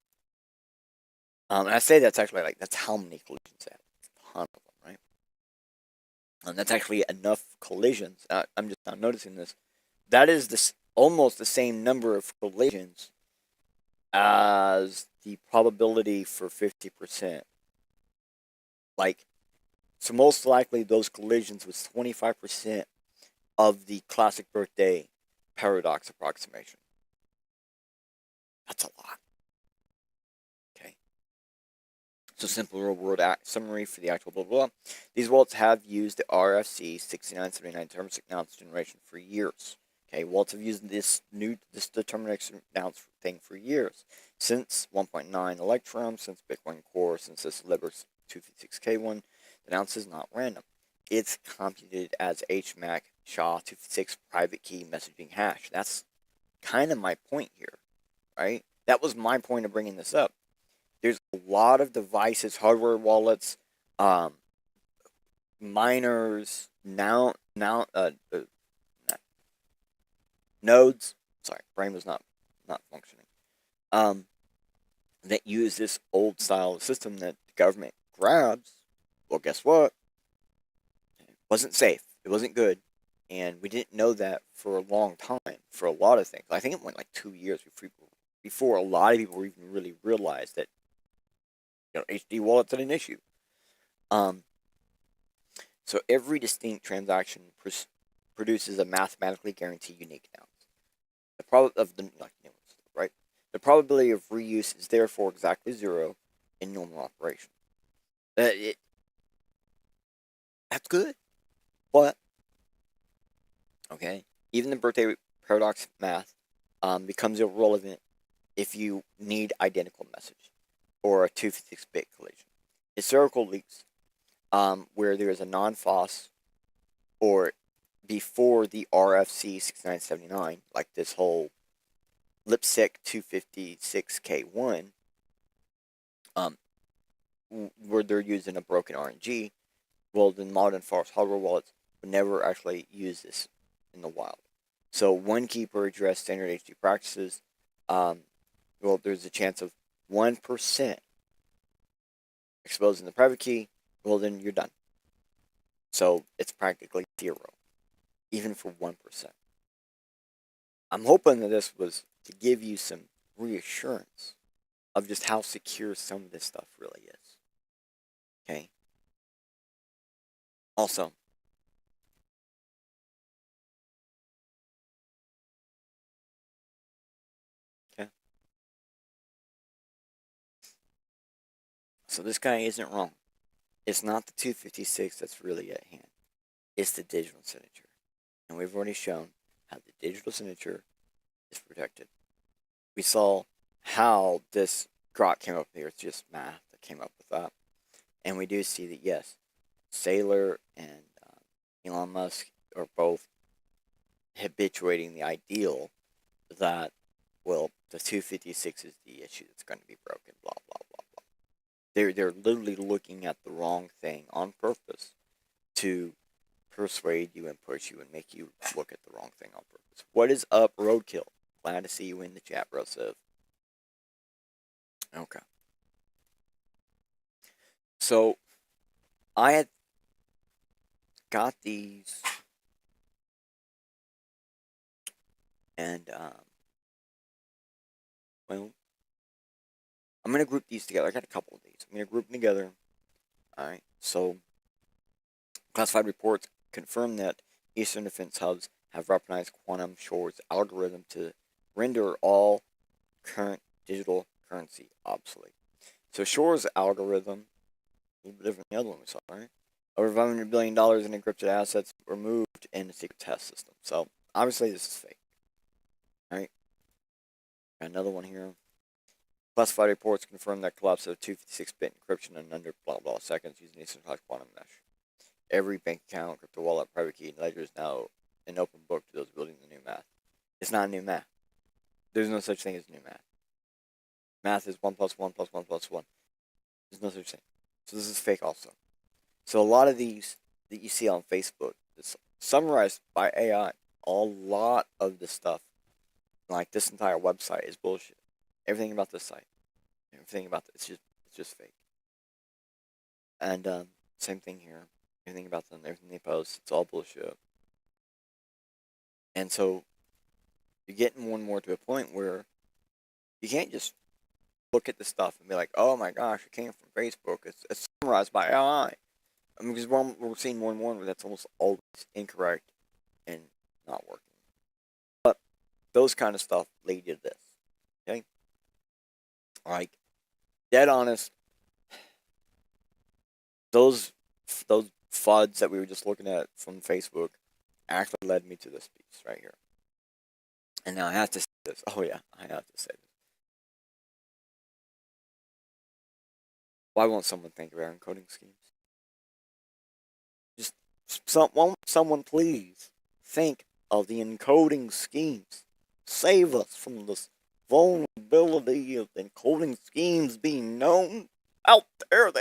And I say that's actually that's how many collisions that a ton of them, right? And that's actually enough collisions. I'm just now noticing this. That is this almost the same number of collisions as the probability for 50%. So most likely those collisions was 25% of the classic birthday paradox approximation. That's a lot. Okay. So simple real world summary for the actual blah blah. These wallets have used the RFC 6979 deterministic nonce generation for years. Okay, wallets have used this deterministic nonce thing for years. Since 1.9 Electrum, since Bitcoin Core, since this Libra 256K1, the nonce is not random. It's computed as HMAC SHA-256 private key messaging hash. That's kind of my point here, right? That was my point of bringing this up. There's a lot of devices, hardware wallets, miners, nodes. Sorry, brain was not functioning. That use this old style system that the government grabs. Well, guess what? It wasn't safe. It wasn't good. And we didn't know that for a long time, for a lot of things. I think it went like 2 years before a lot of people even really realized that HD wallets are an issue. So every distinct transaction produces a mathematically guaranteed unique nonce. Right? The probability of reuse is therefore exactly 0 in normal operation. That's good, but okay, even the birthday paradox math becomes irrelevant if you need identical message or a 256-bit collision. Historical leaks where there is a non-FOSS or before the RFC 6979, like this whole Lipsec 256K1, where they're using a broken RNG, well, the modern false hardware wallets would never actually use this in the wild. So one keeper addressed standard HD practices. Well, there's a chance of 1% exposing the private key. Well, then you're done. So it's practically 0, even for 1%. I'm hoping that this was to give you some reassurance of just how secure some of this stuff really is. Okay. Also, okay. So this guy isn't wrong. It's not the 256 that's really at hand. It's the digital signature. And we've already shown how the digital signature is protected. We saw how this grok came up here. It's just math that came up with that. And we do see that, yes, Saylor and Elon Musk are both habituating the ideal that, well, the 256 is the issue that's going to be broken, blah, blah, blah, blah. They're literally looking at the wrong thing on purpose to persuade you and push you and make you look at the wrong thing on purpose. What is up, Roadkill? Glad to see you in the chat, bro, Siv. Okay. So, I had got these And well, I'm gonna group these together. I got a couple of these. I'm gonna group them together. All right. So classified reports confirm that Eastern Defense hubs have weaponized Quantum Shores algorithm to render all current digital currency obsolete. So Shores algorithm, a little bit different than the other one we saw, right? Over $500 billion in encrypted assets were moved in a secret test system. So obviously this is fake, right? Got another one here. Classified reports confirm that collapse of 256-bit encryption in under blah blah seconds using decentralized quantum mesh. Every bank account, crypto wallet, private key, and ledger is now an open book to those building the new math. It's not new math. There's no such thing as new math. Math is 1 plus 1 plus 1 plus 1. There's no such thing. So this is fake also. So a lot of these that you see on Facebook is summarized by AI. A lot of this stuff, like this entire website, is bullshit. Everything about this site, everything about this, it's just fake. And same thing here. Everything about them, everything they post, it's all bullshit. And so you're getting more and more to a point where you can't just look at the stuff and be like, oh my gosh, it came from Facebook. It's summarized by AI. I mean, because we're seeing more and more where that's almost always incorrect and not working. But those kind of stuff lead you to this. Okay? Like, dead honest, those FUDs that we were just looking at from Facebook actually led me to this piece right here. And now I have to say this. Oh yeah, I have to say this. Why won't someone think of our encoding schemes? Just someone please think of the encoding schemes. Save us from this vulnerability of encoding schemes being known out there.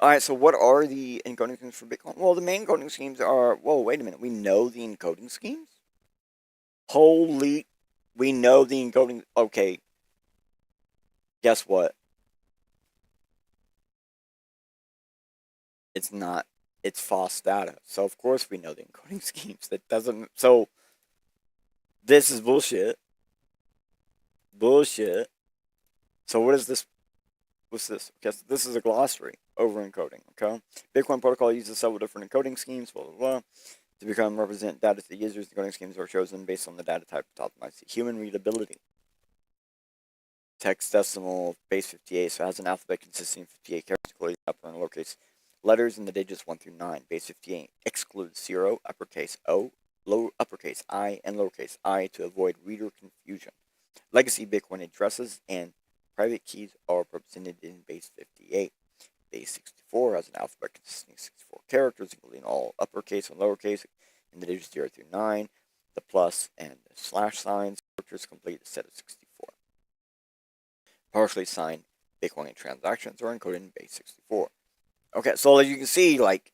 Alright, so what are the encoding schemes for Bitcoin? Well, the main encoding schemes are, whoa, wait a minute, we know the encoding schemes? Holy, we know the encoding, okay, guess what? It's not, it's false data. So of course we know the encoding schemes. That doesn't, so this is bullshit. Bullshit. So what is this? What's this? Okay, so this is a glossary over encoding, okay? Bitcoin protocol uses several different encoding schemes, blah, blah, blah. To become represent data to the users, the encoding schemes are chosen based on the data type to optimize the human readability. Text decimal base 58, so it has an alphabet consisting of 58 characters, including upper and lowercase letters in the digits 1 through 9. Base 58 excludes 0, uppercase O, uppercase I, and lowercase I to avoid reader confusion. Legacy Bitcoin addresses and private keys are represented in base 58. Base 64 has an alphabet consisting of 64 characters, including all uppercase and lowercase in the digits 0 through 9. The plus and the slash signs characters complete a set of 64. Partially signed Bitcoin transactions are encoded in base 64. Okay, so as you can see, like,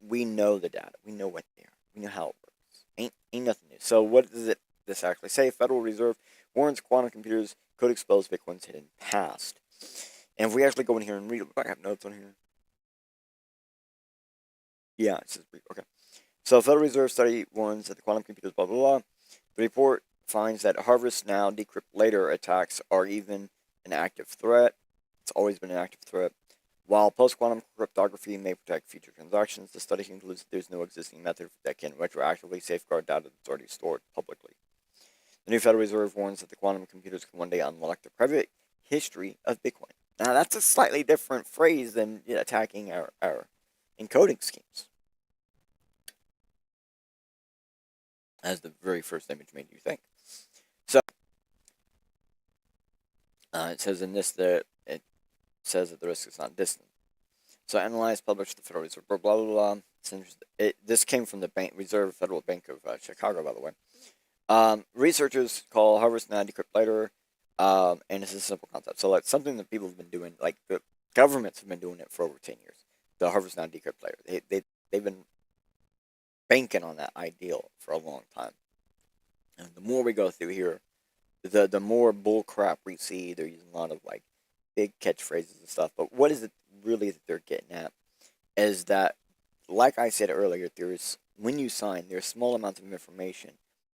we know the data. We know what they are. We know how it works. Ain't nothing new. So what does this actually say? Federal Reserve warns quantum computers could expose Bitcoin's hidden past. And if we actually go in here and read it, I have notes on here. Yeah, it says brief. Okay. So Federal Reserve study warns that the quantum computers, blah, blah, blah. The report finds that harvest now, decrypt later attacks are even an active threat. It's always been an active threat. While post-quantum cryptography may protect future transactions, the study concludes that there's no existing method that can retroactively safeguard data that's already stored publicly. The new Federal Reserve warns that the quantum computers can one day unlock the private history of Bitcoin. Now, that's a slightly different phrase than attacking our encoding schemes. As the very first image made you think. So, it says in this that it says that the risk is not distant. So, analyze, publish the Federal Reserve, blah, blah, blah, blah. This came from the Reserve Federal Bank of Chicago, by the way. Researchers call harvest now, decrypt later, and it's a simple concept. So, like, something that people have been doing, like, the governments have been doing it for over 10 years. The harvest now, decrypt later. They've been banking on that ideal for a long time. And the more we go through here, the more bull crap we see. They're using a lot of like big catchphrases and stuff. But what is it really that they're getting at? Is that, like I said earlier, when you sign, there's small amounts of information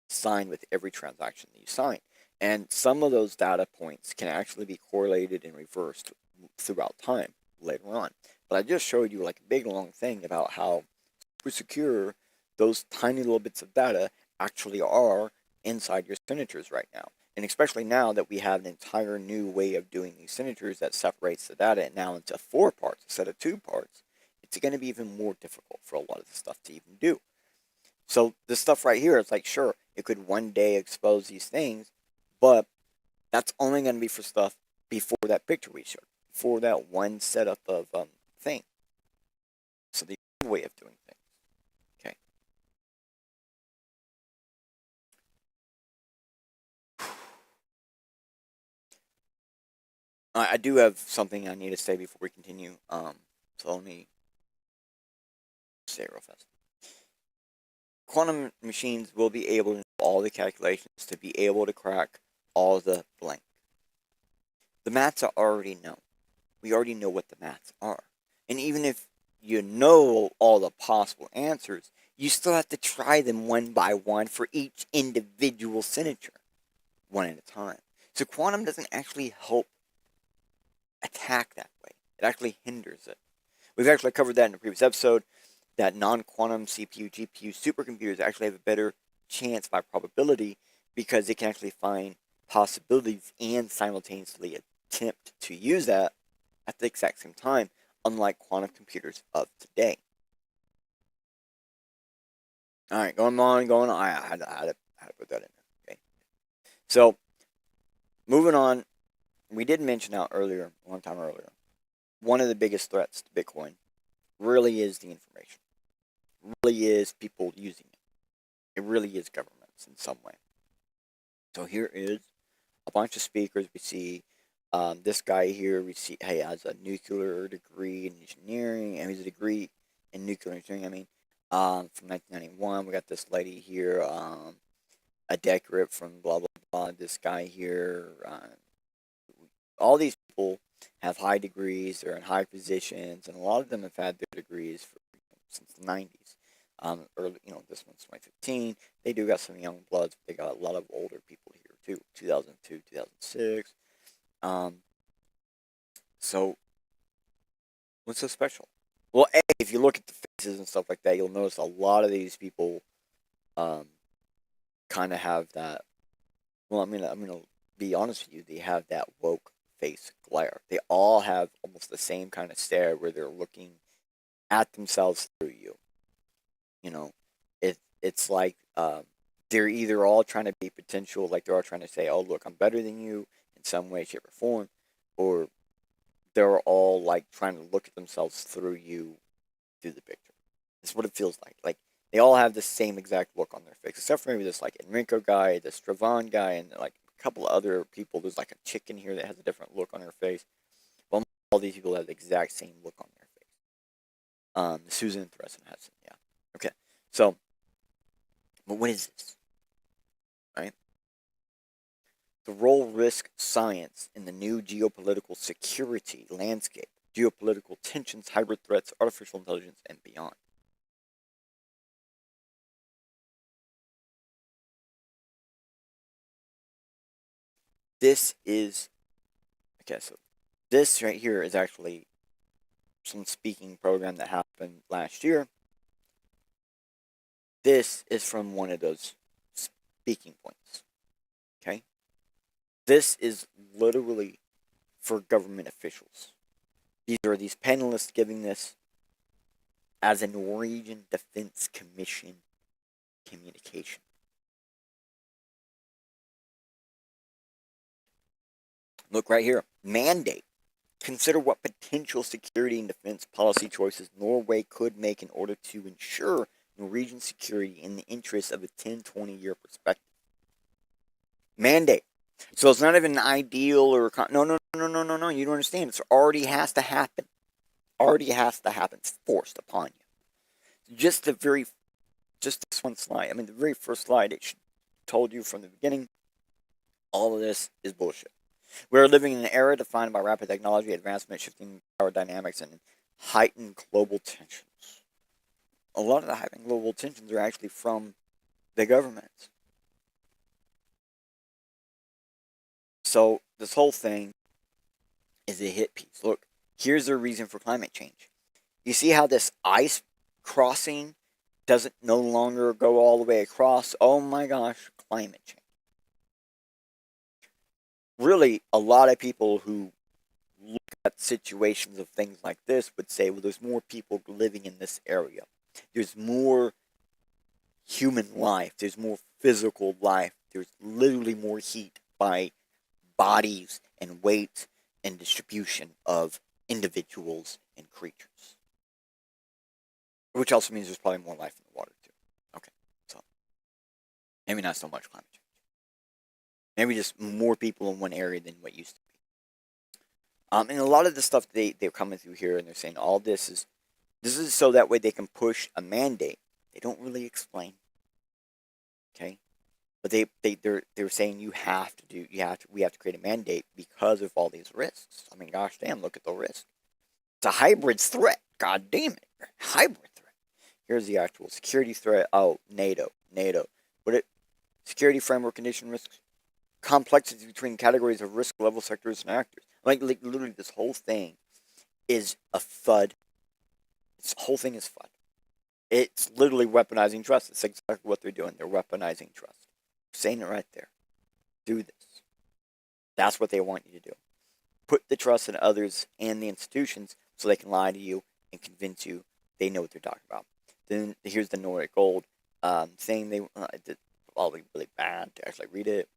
sign with every transaction that you sign. And some of those data points can actually be correlated and reversed throughout time later on. But I just showed you like a big long thing about how super secure those tiny little bits of data actually are inside your signatures right now. And especially now that we have an entire new way of doing these signatures that separates the data now into 4 parts instead of 2 parts, it's going to be even more difficult for a lot of the stuff to even do. So this stuff right here, it's like, sure, it could one day expose these things, but that's only going to be for stuff before that picture we showed, for that one setup of thing. So the way of doing things. Okay. I do have something I need to say before we continue. So let me say it real fast. Quantum machines will be able to do all the calculations to be able to crack all the blank. The maths are already known. We already know what the maths are. And even if you know all the possible answers, you still have to try them one by one for each individual signature, one at a time. So quantum doesn't actually help attack that way. It actually hinders it. We've actually covered that in a previous episode, that non-quantum CPU, GPU supercomputers actually have a better chance by probability because it can actually find possibilities and simultaneously attempt to use that at the exact same time, unlike quantum computers of today. All right, going on. I had to put that in there. Okay. So, moving on, we did mention out earlier, a long time earlier, one of the biggest threats to Bitcoin really is the information. Really is people using it. It really is governments in some way. So here is a bunch of speakers. We see this guy here. We see he has a nuclear degree in engineering, and he's a degree in nuclear engineering. From 1991. We got this lady here, a decorate from blah blah blah. This guy here. All these people have high degrees. They're in high positions, and a lot of them have had their degrees since the 90s. Early, this one's 2015. They do got some young bloods, but they got a lot of older people here too. 2002, 2006. So what's so special? Well, if you look at the faces and stuff like that, you'll notice a lot of these people, kind of have that. Well, I'm gonna be honest with you. They have that woke face glare. They all have almost the same kind of stare where they're looking at themselves through you. It's like they're either all trying to be potential, like they're all trying to say, "Oh, look, I'm better than you" in some way, shape, or form, or they're all like trying to look at themselves through you through the picture. That's what it feels like. Like they all have the same exact look on their face, except for maybe this like Enrico guy, this Stravan guy, and like a couple of other people. There's like a chick in here that has a different look on her face. Well, all these people have the exact same look on their face. Susan and Thressen has it. Yeah. Okay. So, but what is this? Right? The role risk science in the new geopolitical security landscape, geopolitical tensions, hybrid threats, artificial intelligence, and beyond. This is, okay, so this right here is actually some speaking program that happened last year. This is from one of those speaking points. Okay? This is literally for government officials. These are these panelists giving this as a Norwegian Defense Commission communication. Look right here. Mandate. Consider what potential security and defense policy choices Norway could make in order to ensure Norwegian security in the interest of a 10-20 year perspective. Mandate. So it's not even an ideal or no. You don't understand. It already has to happen. Already has to happen. It's forced upon you. Just this one slide. I mean, the very first slide it told you from the beginning. All of this is bullshit. We're living in an era defined by rapid technology advancement, shifting power dynamics, and heightened global tensions. A lot of the heightened global tensions are actually from the government. So this whole thing is a hit piece. Look, here's the reason for climate change. You see how this ice crossing doesn't no longer go all the way across? Oh my gosh, climate change. Really, a lot of people who look at situations of things like this would say, well, there's more people living in this area. There's more human life. There's more physical life. There's literally more heat by bodies and weight and distribution of individuals and creatures. Which also means there's probably more life in the water, too. Okay, so maybe not so much climate change. Maybe just more people in one area than what used to be. And a lot of the stuff they're coming through here, and they're saying all this is so that way they can push a mandate. They don't really explain. Okay, but they're saying we have to create a mandate because of all these risks. I mean, gosh damn, look at the risk. It's a hybrid threat. God damn it, hybrid threat. Here's the actual security threat. Oh, NATO. Security framework condition risks. Complexity between categories of risk level sectors and actors. Like literally, this whole thing is a FUD. This whole thing is FUD. It's literally weaponizing trust. It's exactly what they're doing. They're weaponizing trust. I'm saying it right there. Do this. That's what they want you to do. Put the trust in others and the institutions so they can lie to you and convince you they know what they're talking about. Then here's the Nordic Gold saying they did probably really bad to actually read it.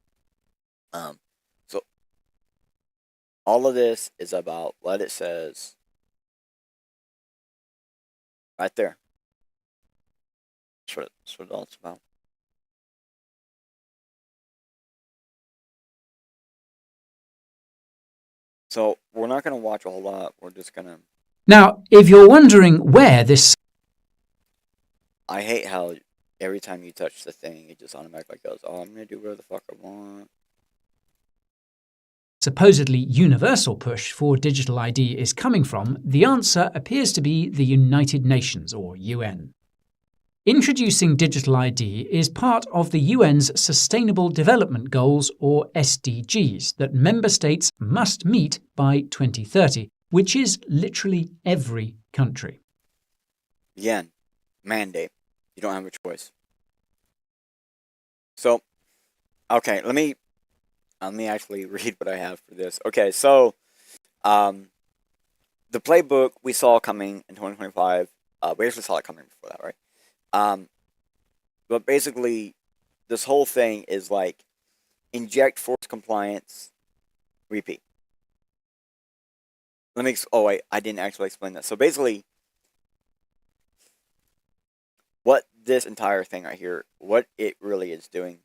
So all of this is about what it says right there. That's what all it's about. So we're not going to watch a whole lot. We're just going to... Now, if you're wondering where this... I hate how every time you touch the thing, it just automatically goes, oh, I'm going to do whatever the fuck I want. Supposedly universal push for digital ID is coming from, the answer appears to be the United Nations, or UN. Introducing digital ID is part of the UN's Sustainable Development Goals, or SDGs, that member states must meet by 2030, which is literally every country. Again, mandate. You don't have a choice. So, okay, let me actually read what I have for this. Okay, so, the playbook we saw coming in 2025, we actually saw it coming before that, right? But basically, this whole thing is like, inject force compliance, repeat. Oh wait, I didn't actually explain that. So basically, what this entire thing right here, what it really is doing,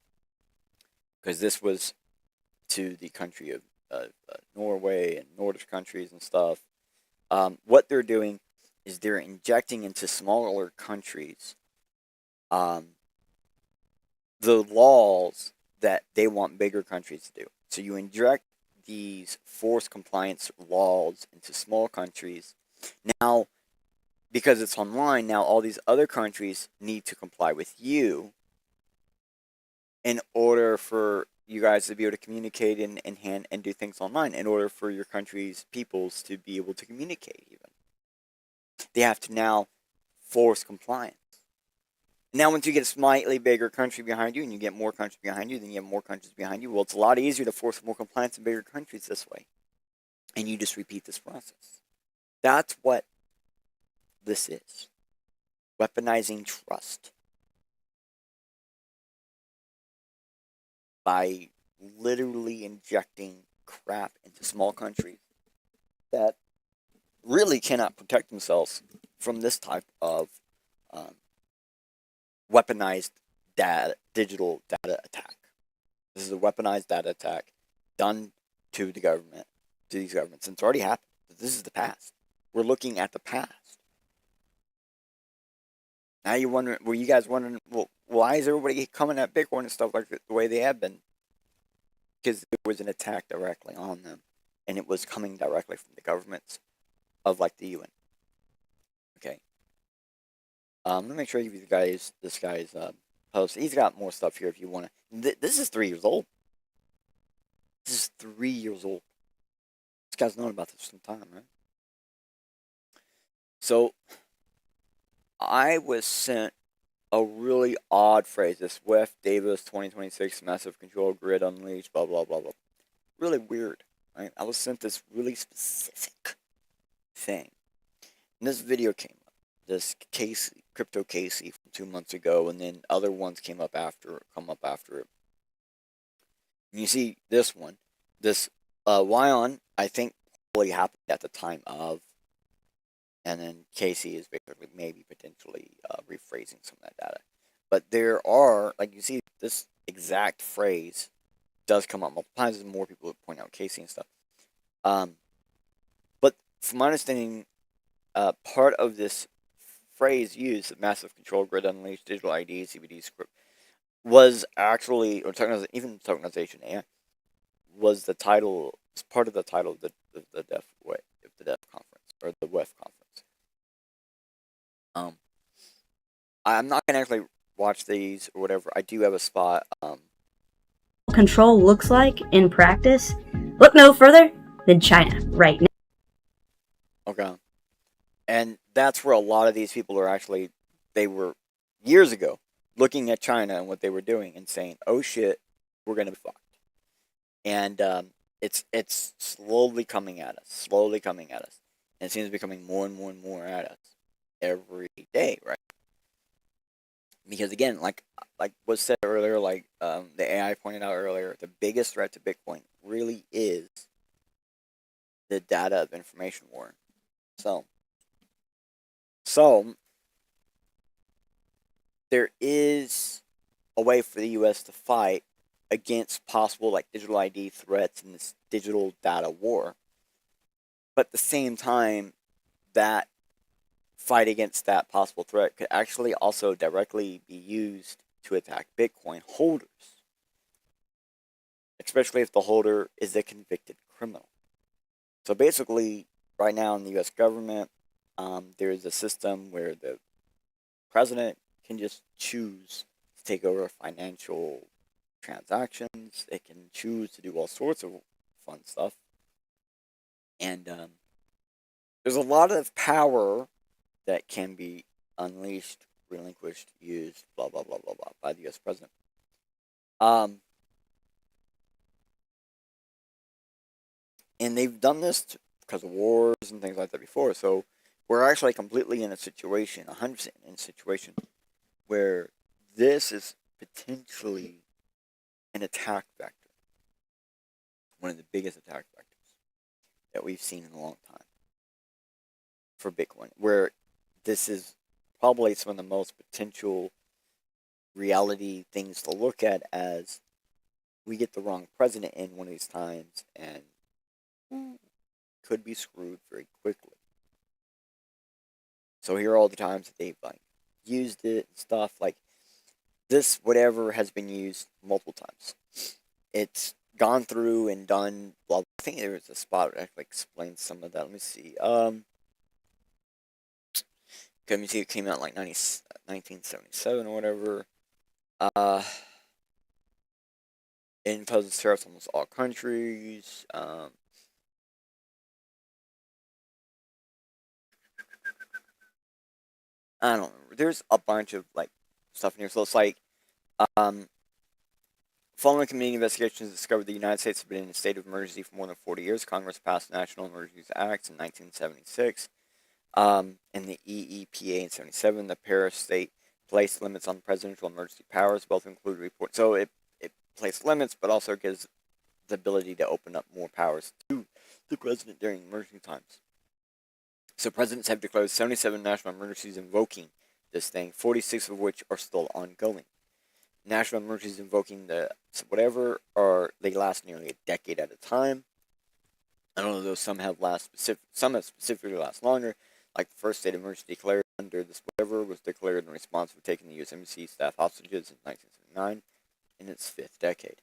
because this was to the country of Norway and Nordic countries and stuff, what they're doing is they're injecting into smaller countries the laws that they want bigger countries to do. So you inject these force compliance laws into small countries. Now, because it's online, now all these other countries need to comply with you in order for you guys to be able to communicate and do things online, in order for your country's peoples to be able to communicate even. They have to now force compliance. Now, once you get a slightly bigger country behind you, and you get more countries behind you, then you have more countries behind you, well, it's a lot easier to force more compliance in bigger countries this way. And you just repeat this process. That's what this is. Weaponizing trust. By literally injecting crap into small countries that really cannot protect themselves from this type of weaponized digital data attack. This is a weaponized data attack done to the government, to these governments, and it's already happened. This is the past. We're looking at the past. Now you were you guys wondering, well, why is everybody coming at Bitcoin and stuff like the way they have been? Because there was an attack directly on them, and it was coming directly from the governments of like the UN. Okay. Let me make sure I give you this guy's post. He's got more stuff here if you want to. This is 3 years old. This is 3 years old. This guy's known about this for some time, right? So I was sent a really odd phrase. This WEF Davis 2026 Massive Control Grid Unleashed, blah, blah, blah, blah. Really weird, right? I was sent this really specific thing. And this video came up. This Casey, Crypto Casey from 2 months ago, and then other ones come up after it. And you see this one. This Wyon, I think, probably happened at the time of. And then Casey is basically maybe potentially rephrasing some of that data. But there are, like you see, this exact phrase does come up multiple times, and more people point out Casey and stuff. But from my understanding, part of this phrase used, the massive control grid unleashed digital ID, CBD script, was actually, or even tokenization AI, was the title, was part of the title of the DEF conference, or the WEF conference. I'm not gonna actually watch these or whatever. I do have a spot. Control looks like in practice, look no further than China right now. Okay. And that's where a lot of these people are actually, they were years ago looking at China and what they were doing and saying, oh shit, we're gonna be fucked. And it's slowly coming at us. And it seems to be coming more and more and more at us every day, right? Because again, like was said earlier, like the AI pointed out earlier, the biggest threat to Bitcoin really is the data of information war. So there is a way for the U.S. to fight against possible like digital ID threats in this digital data war. But at the same time, that fight against that possible threat could actually also directly be used to attack Bitcoin holders, especially if the holder is a convicted criminal. So basically, right now in the U.S. government, there is a system where the president can just choose to take over financial transactions. They can choose to do all sorts of fun stuff. And there's a lot of power that can be unleashed, relinquished, used, blah, blah, blah, blah, blah, by the U.S. president. And they've done this because of wars and things like that before. So we're actually completely in a situation, 100% in a situation, where this is potentially an attack vector. One of the biggest attack vectors that we've seen in a long time for Bitcoin, where this is probably some of the most potential reality things to look at, as we get the wrong president in one of these times and could be screwed very quickly. So here are all the times that they've like used it and stuff. Like this, whatever has been used multiple times. It's gone through and done. Well, I think there was a spot that actually explains some of that. Let me see. Let me see. It came out like 1977 or whatever. It imposes tariffs on almost all countries. I don't remember. There's a bunch of like stuff in here. So it's like, following committee investigations discovered the United States had been in a state of emergency for more than 40 years. Congress passed National Emergencies Act in 1976. In the EEPA in 77, the Paris state placed limits on presidential emergency powers. Both include report. So it placed limits, but also gives the ability to open up more powers to the president during emergency times. So presidents have declared 77 national emergencies invoking this thing, 46 of which are still ongoing. National emergencies invoking the whatever they last nearly a decade at a time. I don't know, though some have specifically last longer. Like the first state of emergency declared under this whatever was declared in response for taking the U.S. Embassy staff hostages in 1979 in its 5th decade.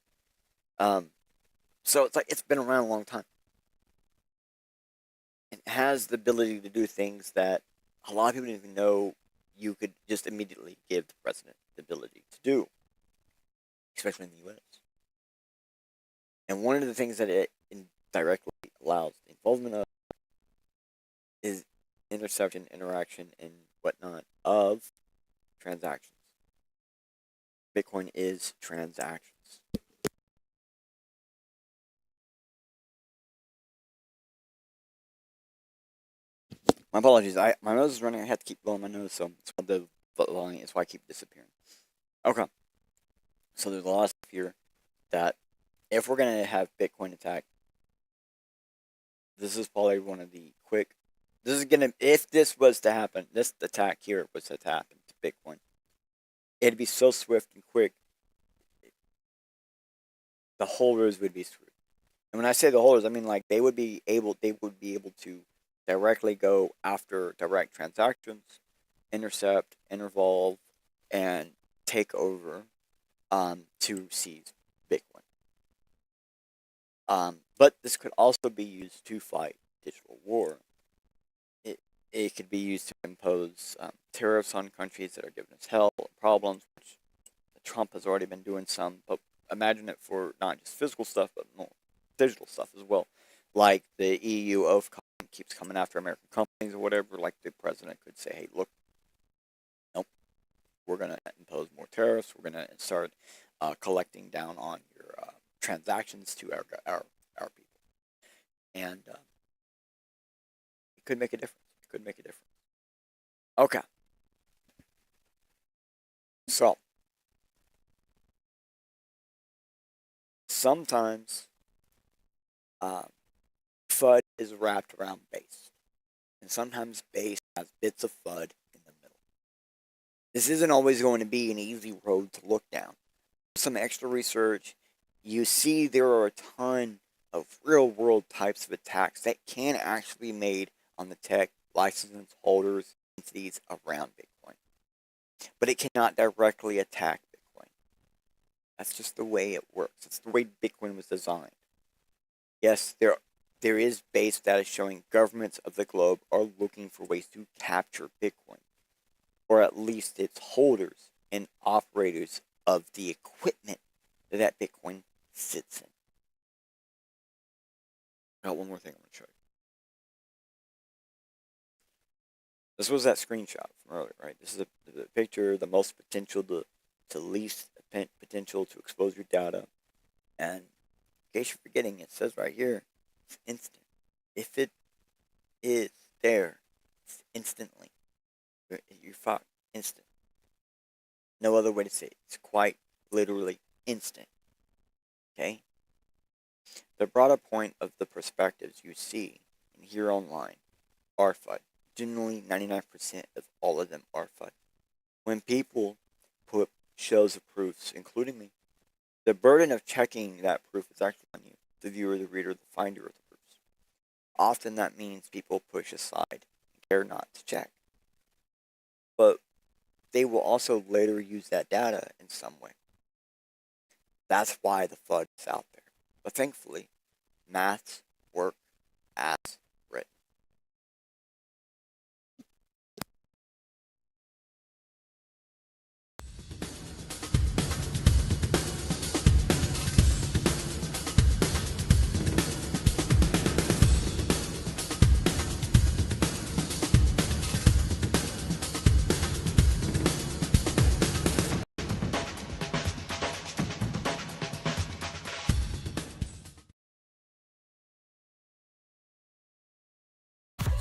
So it's like it's been around a long time. It has the ability to do things that a lot of people didn't even know you could just immediately give the president the ability to do, especially in the U.S. And one of the things that it directly allows the involvement of is interception, interaction, and whatnot of transactions. Bitcoin is transactions. My apologies. My nose is running. I have to keep blowing my nose, so it's why I keep disappearing. Okay. So there's a lot of stuff here that if we're gonna have Bitcoin attack, this is probably one of the quick. This is gonna, if this was to happen, this attack here was to happen to Bitcoin, it'd be so swift and quick. The holders would be screwed. And when I say the holders, I mean like they would be able to directly go after direct transactions, intercept, involve, and take over to seize Bitcoin. But this could also be used to fight digital war. It could be used to impose tariffs on countries that are giving us hell or problems, which Trump has already been doing some, but imagine it for not just physical stuff, but more digital stuff as well. Like the EU oath keeps coming after American companies or whatever, like the president could say, hey, look, nope, we're going to impose more tariffs. We're going to start collecting down on your transactions to our people. And it could make a difference. Okay. So, sometimes FUD is wrapped around base, and sometimes base has bits of FUD in the middle. This isn't always going to be an easy road to look down. Some extra research, you see there are a ton of real-world types of attacks that can actually be made on the tech license holders, entities around Bitcoin. But it cannot directly attack Bitcoin. That's just the way it works. It's the way Bitcoin was designed. Yes, there is base data showing governments of the globe are looking for ways to capture Bitcoin, or at least its holders and operators of the equipment that Bitcoin sits in. Got one more thing I'm going to show you. This was that screenshot from earlier, right? This is the picture, the most potential to least potential to expose your data. And in case you're forgetting, it says right here, it's instant. If it is there, it's instantly. You're fucked. Instant. No other way to say it. It's quite literally instant. Okay? The broader point of the perspectives you see and hear online are FUD. Generally, 99% of all of them are FUD. When people put shows of proofs, including me, the burden of checking that proof is actually on you, the viewer, the reader, the finder of the proofs. Often that means people push aside and care not to check. But they will also later use that data in some way. That's why the FUD is out there. But thankfully, maths work as written.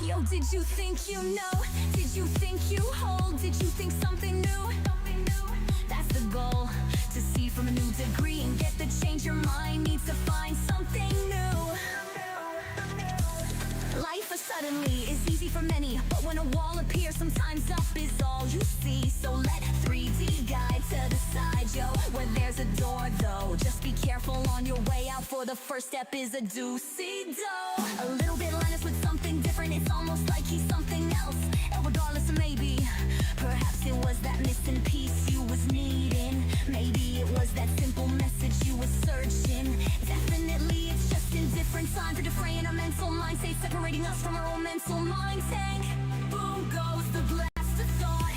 Yo, did you think you know? Did you think you hold? Did you think something new? That's the goal, to see from a new degree and get the change your mind needs to find something new. Life suddenly is easy for many, but when a wall appears, sometimes up is all you see. So let 3D guide to the side, yo, where there's a door though. Just be careful on your way out, for the first step is a do-si-do. A little bit Linus with something different, it's almost like he's something else. And regardless, maybe, perhaps it was that missing piece you was needing. Maybe it was that simple message you was searching. Definitely it's just in different time for defraying our mental mind state, separating us from our own mental mind tank. Boom goes the blast of thought.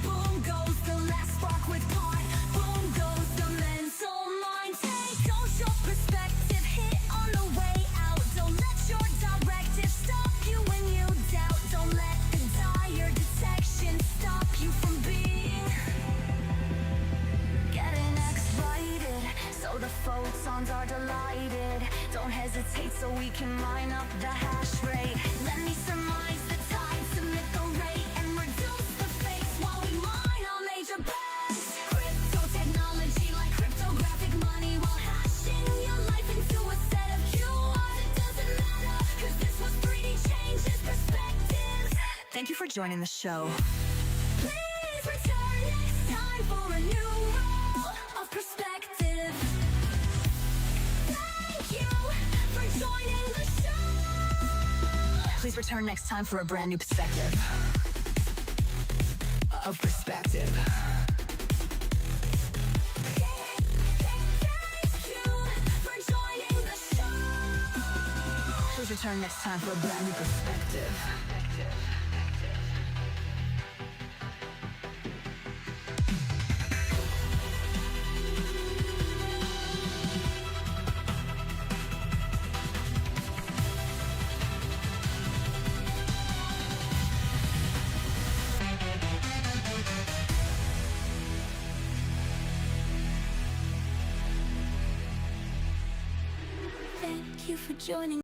Boom goes the last spark with part. Boom goes the mental mind tank. Don't your perspective so we can line up the hash rate. Let me surmise the tide, submit the rate, and reduce the fakes while we mine our major bags. Crypto technology like cryptographic money, while hashing your life into a set of QRs. It doesn't matter, cause this was 3D changes perspectives. Thank you for joining the show. Please return next time for a new roll of perspective. Thank you for joining the show. Please return next time for a brand new perspective. Of perspective. Thank you for joining the show. Please return next time for a brand new perspective. Thank you for joining.